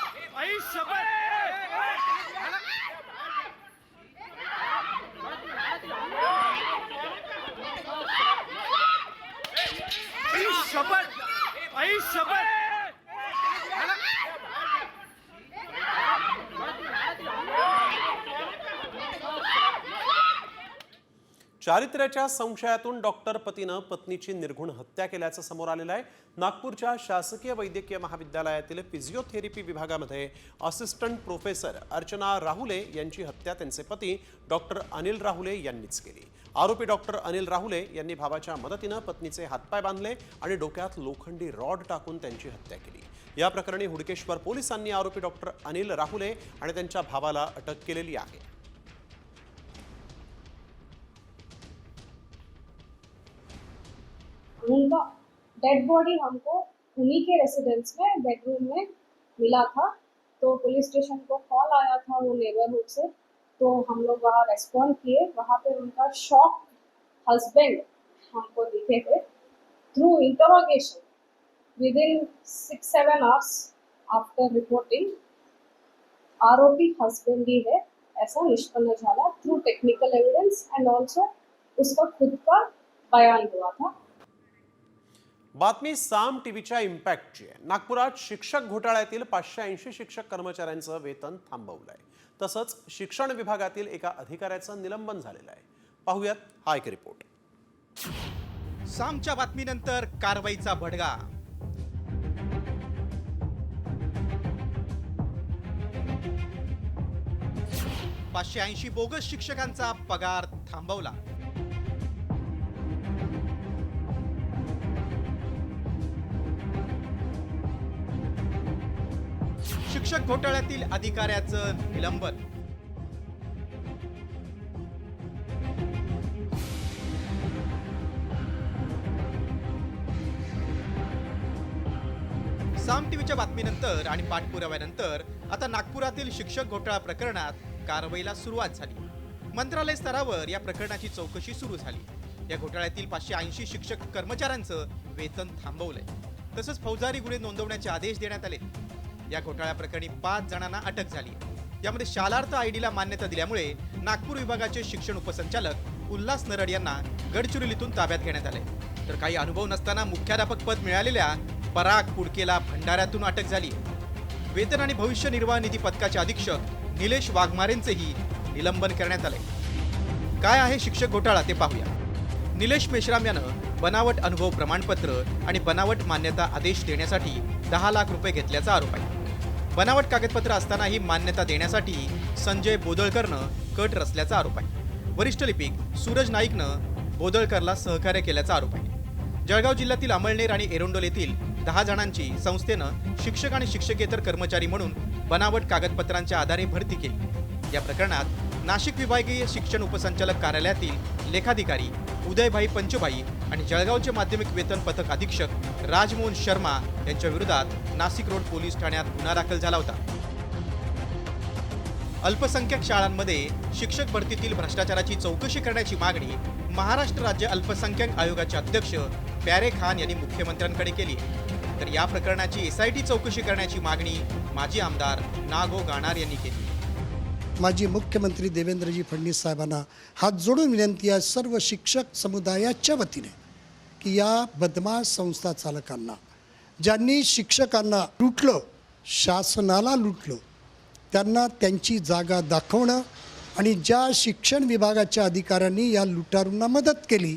चारित्र्याच्या संशयातून डॉक्टर पतीनं पत्नीची निर्घुण हत्या केल्याचं समोर आलेलं आहे. नागपूरच्या शासकीय वैद्यकीय महाविद्यालयातील फिजिओथेरपी विभागामध्ये असिस्टंट प्रोफेसर अर्चना राहुले यांची हत्या त्यांचे पती डॉक्टर अनिल राहुले यांनीच केली. आरोपी डॉक्टर अनिल राहुले यांनी भावाच्या मदतीनं पत्नीचे हातपाय बांधले आणि डोक्यात लोखंडी रॉड टाकून त्यांची हत्या केली. या प्रकरणी हुडकेश्वर पोलिसांनी आरोपी डॉक्टर अनिल राहुले आणि त्यांच्या भावाला अटक केलेली आहे. उनका डेड बॉडी हमको उन्हीं के रेसिडेंस में बेडरूम में मिला था, तो पुलिस स्टेशन को कॉल आया था वो नेबरहुड से, तो हम लोग वहाँ रेस्पॉन्ड किए. वहाँ पे उनका शॉक हस्बैंड हमको दिखे थे. Through interrogation within 6-7 hours after reporting आरोपी हस्बैंड ही है ऐसा निष्पन्न झाला. Through technical evidence end also उसका खुद का बयान हुआ था. बातमी साम टीव्हीच्या इम्पॅक्टची आहे. नागपुरात शिक्षक घोटाळ्यातील 580 शिक्षक कर्मचाऱ्यांचं वेतन थांबवलंय. तसंच शिक्षण विभागातील एका अधिकाऱ्याचं निलंबन झालेलं आहे. पाहूयात हा एक रिपोर्ट. सामच्या बातमीनंतर कारवाईचा भडगा. $580 बोगस शिक्षकांचा पगार थांबवला. शिक्षक घोटाळ्यातील अधिकाऱ्याचं निलंबन. साम टीव्हीच्या बातमीनंतर आणि पाठपुराव्यानंतर आता नागपुरातील शिक्षक घोटाळा प्रकरणात कारवाईला सुरुवात झाली. मंत्रालय स्तरावर या प्रकरणाची चौकशी सुरू झाली. या घोटाळ्यातील 580 शिक्षक कर्मचाऱ्यांचं वेतन थांबवलंय. तसंच फौजदारी गुन्हे नोंदवण्याचे आदेश देण्यात आले. या घोटाळ्या प्रकरणी 5 जणांना अटक झाली. यामध्ये शालार्थ आयडीला मान्यता दिल्यामुळे नागपूर विभागाचे शिक्षण उपसंचालक उल्हास नरड यांना गडचिरोलीतून ताब्यात घेण्यात आले. तर काही अनुभव नसताना मुख्याध्यापक पद मिळालेल्या पराग कुडकेला भंडाऱ्यातून अटक झाली. वेतन आणि भविष्य निर्वाह निधी पथकाचे अधीक्षक निलेश वाघमारेंचेही निलंबन करण्यात आले. काय आहे शिक्षक घोटाळा ते पाहूया. निलेश मेश्राम यानं बनावट अनुभव प्रमाणपत्र आणि बनावट मान्यता आदेश देण्यासाठी 10 लाख रुपये घेतल्याचा आरोप आहे. बनावट कागदपत्र असतानाही मान्यता देण्यासाठी संजय बोदळकरनं कट रचल्याचा आरोप आहे. वरिष्ठ लिपिक सूरज नाईकनं बोदळकरला सहकार्य केल्याचा आरोप आहे. जळगाव जिल्ह्यातील अमळनेर आणि एरोंडोल येथील 10 जणांची संस्थेनं शिक्षक आणि शिक्षकेतर कर्मचारी म्हणून बनावट कागदपत्रांच्या आधारे भरती केली. या प्रकरणात नाशिक विभागीय शिक्षण उपसंचालक कार्यालयातील लेखाधिकारी उदयभाई पंचभाई आणि जळगावचे माध्यमिक वेतन पथक अधीक्षक राजमोहन शर्मा यांच्या विरोधात नाशिक रोड पोलीस ठाण्यात गुन्हा दाखल झाला होता. अल्पसंख्याक शाळांमध्ये शिक्षक भरतीतील भ्रष्टाचाराची चौकशी करण्याची मागणी महाराष्ट्र राज्य अल्पसंख्याक आयोगाचे अध्यक्ष प्यारे खान यांनी मुख्यमंत्र्यांकडे केली. तर या प्रकरणाची SIT चौकशी करण्याची मागणी माजी आमदार नागो गाणार यांनी केली. माजी मुख्यमंत्री देवेंद्रजी फडणवीस साहेबांना हात जोडून विनंती आहे सर्व शिक्षक समुदायाच्या वतीने की या बदमाश संस्था चालकांना, ज्यांनी शिक्षकांना लुटलं, शासनाला लुटलं, त्यांना त्यांची जागा दाखवणं आणि ज्या शिक्षण विभागाच्या अधिकाऱ्यांनी या लुटारूंना मदत केली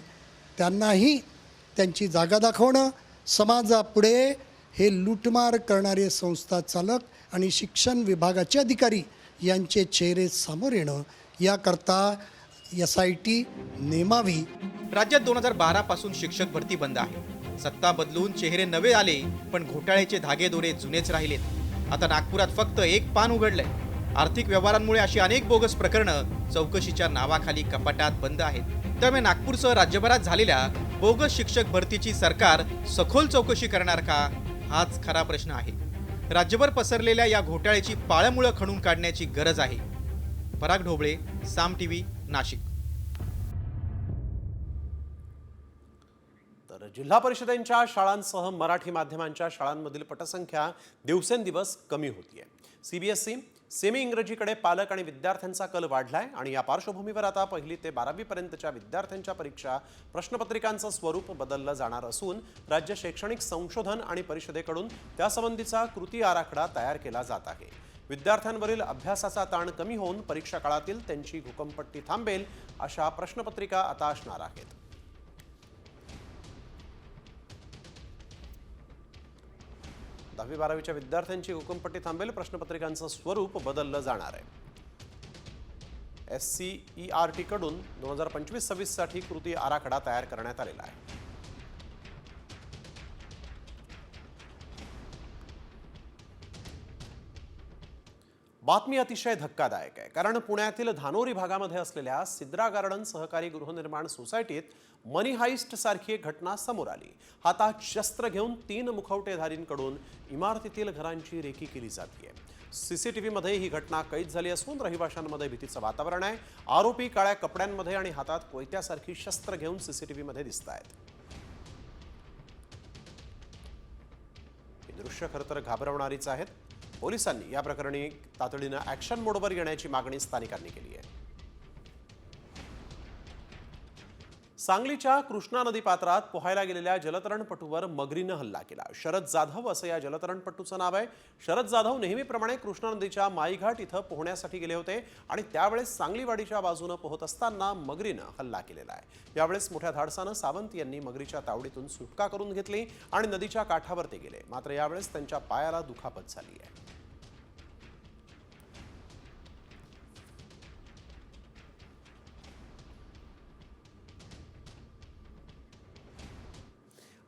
त्यांनाही त्यांची जागा दाखवणं, समाजापुढे हे लूटमार करणारे संस्था चालक आणि शिक्षण विभागाचे अधिकारी यांचे चेहरे समोर येणं याकरता SIT नेमावी. राज्यात 2012 पासून शिक्षक भरती बंद आहे. सत्ता बदलून चेहरे नवे आले, पण घोटाळ्याचे धागेदोरे जुनेच राहिलेत. आता नागपुरात फक्त एक पान उघडलंय. आर्थिक व्यवहारांमुळे अशी अनेक बोगस प्रकरणं चौकशीच्या नावाखाली कपाटात बंद आहेत. त्यामुळे नागपूरसह राज्यभरात झालेल्या बोगस शिक्षक भरतीची सरकार सखोल चौकशी करणार का, हाच खरा प्रश्न आहे. राज्यभर पसरलेल्या या घोटाळ्याची पाळंमुळं खणून काढण्याची गरज आहे. पराग ढोबळे, साम TV, नाशिक. तर जिल्हा परिषदेच्या शाळांसह मराठी माध्यमांच्या शाळांमधील पटसंख्या दिवसेंदिवस कमी होतीये. CBSE सेमी इंग्रजीकडे पालक आणि विद्यार्थ्यांचा कल वाढलाय आणि या पार्श्वभूमीवर आता 1ली ते 12वी पर्यंतच्या विद्यार्थ्यांच्या परीक्षा प्रश्नपत्रिकांचं स्वरूप बदललं जाणार असून राज्य शैक्षणिक संशोधन आणि परिषदेकडून त्यासंबंधीचा कृती आराखडा तयार केला जात आहे. विद्यार्थ्यांवरील अभ्यासाचा ताण कमी होऊन परीक्षा काळातील त्यांची घुकमपट्टी थांबेल अशा प्रश्नपत्रिका आता असणार आहेत. दहावी 12वीच्या विद्यार्थ्यांची हुकुमपट्टी थांबेल. प्रश्नपत्रिकांचं स्वरूप बदललं जाणार आहे. SCERT कडून 2025-26 साठी कृती आराखडा तयार करण्यात आलेला आहे. बातमी अतिशय धक्कादायक आहे, कारण पुण्यातील धानोरी भागामध्ये असलेल्या सिद्रा गार्डन सहकारी गृहनिर्माण सोसायटीत मनी हाइस्ट सारखी एक घटना समोर आली. हातात शस्त्र घेऊन 3 मुखवटेधारींकडून इमारतीतील घरांची रेकी केली जाते. CCTVमध्ये ही घटना कैद झाली असून रहिवाशांमध्ये भीतीचं वातावरण आहे. आरोपी काळ्या कपड्यांमध्ये आणि हातात कोयत्यासारखी शस्त्र घेऊन CCTVमध्ये दिसत आहेत. ही दृश्य खरं तर घाबरवणारीच आहेत. पोलिसांनी या प्रकरणी तातडीनं ॲक्शन मोडवर येण्याची मागणी स्थानिकांनी केली आहे. सांगलीच्या कृष्णा नदी पात्रात पोहायला गेलेल्या जलतरणपटूवर मगरीनं हल्ला केला. शरद जाधव असं या जलतरणपटूचं नाव आहे. शरद जाधव नेहमीप्रमाणे कृष्णा नदीच्या माईघाट इथं पोहण्यासाठी गेले होते आणि त्यावेळेस सांगलीवाडीच्या बाजूनं पोहत असताना मगरीनं हल्ला केलेला आहे. यावेळेस मोठ्या धाडसानं सावंत यांनी मगरीच्या तावडीतून सुटका करून घेतली आणि नदीच्या काठावर ते गेले. मात्र यावेळेस त्यांच्या पायाला दुखापत झाली आहे.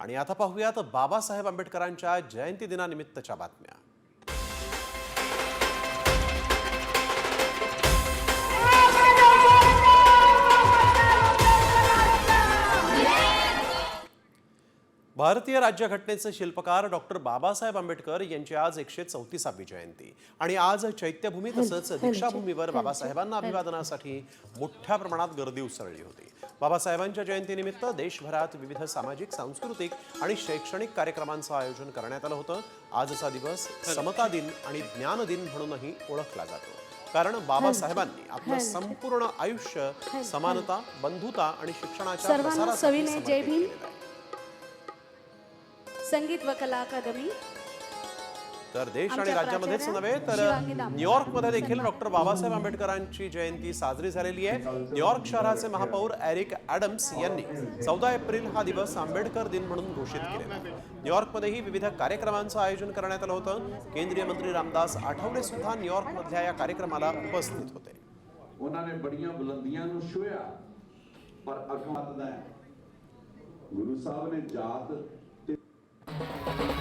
आणि आता पाहूयात बाबासाहेब आंबेडकरांच्या जयंती दिनानिमित्तच्या बातम्या. भारतीय राज्यघटनेचे शिल्पकार डॉक्टर बाबासाहेब आंबेडकर यांची आज 134वी जयंती आणि आज चैत्यभूमी तसंच दीक्षाभूमीवर बाबासाहेबांना अभिवादनासाठी मोठ्या प्रमाणात गर्दी उसळली होती. बाबासाहेबांच्या जयंतीनिमित्त देशभरात विविध सामाजिक, सांस्कृतिक आणि शैक्षणिक कार्यक्रमांचं आयोजन करण्यात आलं होतं. आजचा दिवस समता दिन आणि ज्ञान दिन म्हणूनही ओळखला जातो, कारण बाबासाहेबांनी आपलं संपूर्ण आयुष्य समानता, बंधुता आणि शिक्षणाच्या प्रसारासाठी समर्पित केलेलं आहे. संगीत व कला अकादमी तर देश आणि राज्यामध्येच नव्हे तर न्यूयॉर्कमध्ये देखील डॉक्टर बाबासाहेब आंबेडकरांची जयंती साजरी झालेली आहे. न्यूयॉर्क शहराचे महापौर एरिक ॲडम्स यांनी 14 एप्रिल हा दिवस आंबेडकर दिन म्हणून घोषित केलेला आहे. न्यूयॉर्कमध्येही विविध कार्यक्रमांचं आयोजन करण्यात आलं होतं. केंद्रीय मंत्री रामदास आठवले सुद्धा न्यूयॉर्कमधल्या या कार्यक्रमाला उपस्थित होते. उन्होंने बड़ियां बुलंदियां नु छुया पर अगमत गुरु साहब ने जात.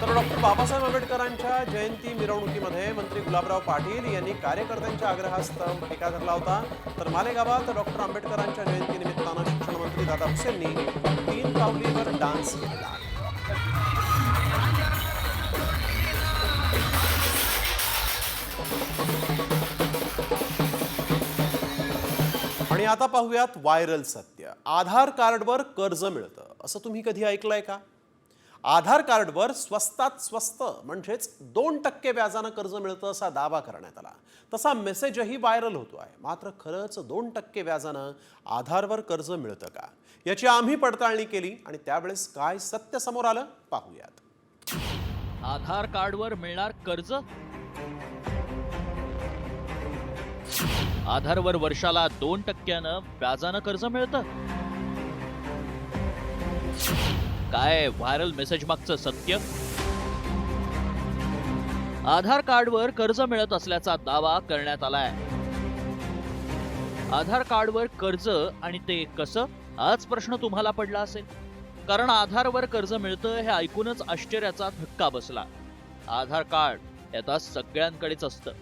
तर डॉक्टर बाबासाहेब आंबेडकरांच्या जयंती मिरवणुकीमध्ये मंत्री गुलाबराव पाटील यांनी कार्यकर्त्यांच्या आग्रहास्तव टीका धरला होता. तर मालेगावात डॉक्टर आंबेडकरांच्या जयंतीनिमित्तानं शिक्षण मंत्री दादा भुसेंनी 3 पावलीवर डान्स केला. आणि आता पाहूयात व्हायरल सत्य. आधार कार्डवर कर्ज मिळतं असं तुम्ही कधी ऐकलंय का? आधार कार्डवर स्वस्तात स्वस्त म्हणजेच 2% व्याजानं कर्ज मिळतं असा दावा करण्यात आला. तसा मेसेजही व्हायरल होतो आहे. मात्र खरंच 2% व्याजानं आधारवर कर्ज मिळतं का, याची आम्ही पडताळणी केली आणि त्यावेळेस काय सत्य समोर आलं पाहूयात. आधार कार्डवर मिळणार कर्ज? आधारवर वर्षाला 2% व्याजानं कर्ज मिळतं? काय व्हायरल मेसेज मागचं सत्य? आधार कार्डवर कर्ज मिळत असल्याचा दावा करण्यात आलाय. आधार कार्डवर कर्ज आणि ते कसं, हाच प्रश्न तुम्हाला पडला असेल. कारण आधारवर कर्ज मिळतं हे ऐकूनच आश्चर्याचा धक्का बसला. आधार कार्ड हे आता सगळ्यांकडेच असतं.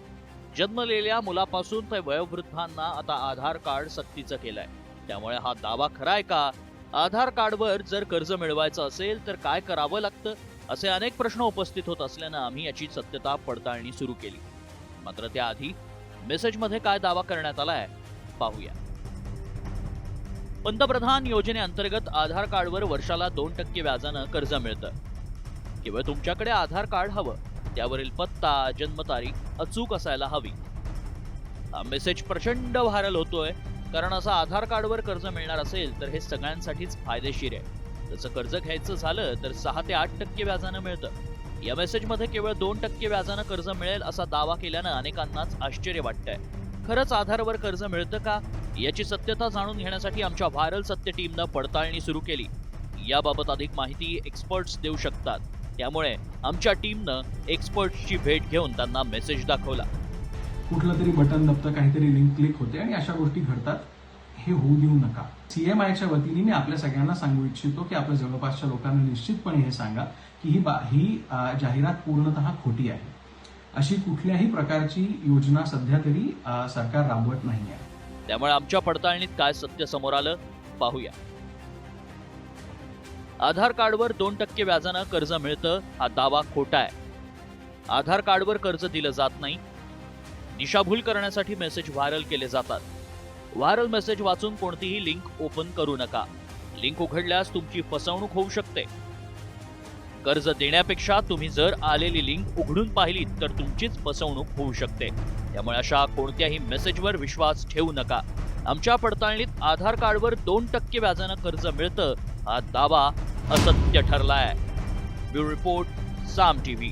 जन्मलेल्या मुलापासून ते वयोवृद्धांना आता आधार कार्ड सक्तीचं केलंय. त्यामुळे हा दावा खरा आहे का? आधार कार्डवर जर कर्ज मिळवायचं असेल तर काय करावं लागतं, असे अनेक प्रश्न उपस्थित होत असल्यानं आम्ही याची सत्यता पडताळणी सुरू केली. मात्र त्याआधी मेसेजमध्ये काय दावा करण्यात आलाय पाहूया. पंतप्रधान योजनेअंतर्गत आधार कार्डवर वर्षाला 2% व्याजानं कर्ज मिळतं. केवळ तुमच्याकडे आधार कार्ड हवं, त्यावरील पत्ता, जन्मतारीख अचूक असायला हवी. हा मेसेज प्रचंड व्हायरल होतोय, कारण असं आधार कार्डवर कर्ज मिळणार असेल तर हे सगळ्यांसाठीच फायदेशीर आहे. तसं कर्ज घ्यायचं झालं तर 6 ते 8% व्याजानं मिळतं. या मेसेजमध्ये केवळ 2% व्याजानं कर्ज मिळेल असा दावा केल्यानं अनेकांनाच आश्चर्य वाटतंय. खरंच आधारवर कर्ज मिळतं का, याची सत्यता जाणून घेण्यासाठी आमच्या व्हायरल सत्य टीमनं पडताळणी सुरू केली. याबाबत अधिक माहिती एक्सपर्ट्स देऊ शकतात. त्यामुळे आमच्या टीमनं एक्सपर्ट्सची भेट घेऊन त्यांना मेसेज दाखवला. कुठलं तरी बटन दाबतं, काहीतरी लिंक क्लिक होते आणि अशा गोष्टी घडतात. हे होऊ देऊ नका. CMIच्या वतीने मी आपल्या सगळ्यांना सांगू इच्छितो की आपल्या जवळपासच्या लोकांना निश्चितपणे हे सांगा की ही जाहिरात पूर्णतः खोटी आहे. अशी कुठल्याही प्रकारची योजना सध्या तरी सरकार राबवत नाही आहे. त्यामुळे आमच्या पडताळणीत काय सत्य समोर आलं पाहूया. आधार कार्डवर 2% व्याजानं कर्ज मिळतं हा दावा खोटा आहे. आधार कार्डवर कर्ज दिलं जात नाही. दिशाभूल करण्यासाठी मेसेज व्हायरल केले जातात. व्हायरल मेसेज वाचून कोणतीही लिंक ओपन करू नका. लिंक उघडल्यास तुमची फसवणूक होऊ शकते. कर्ज देण्यापेक्षा तुम्ही जर आलेली लिंक उघडून पाहिलीत तर तुमचीच फसवणूक होऊ शकते. त्यामुळे अशा कोणत्याही मेसेजवर विश्वास ठेवू नका. आमच्या पडताळणीत आधार कार्डवर 2% व्याजानं कर्ज मिळतं हा दावा असत्य ठरलाय. ब्युरो रिपोर्ट, साम TV.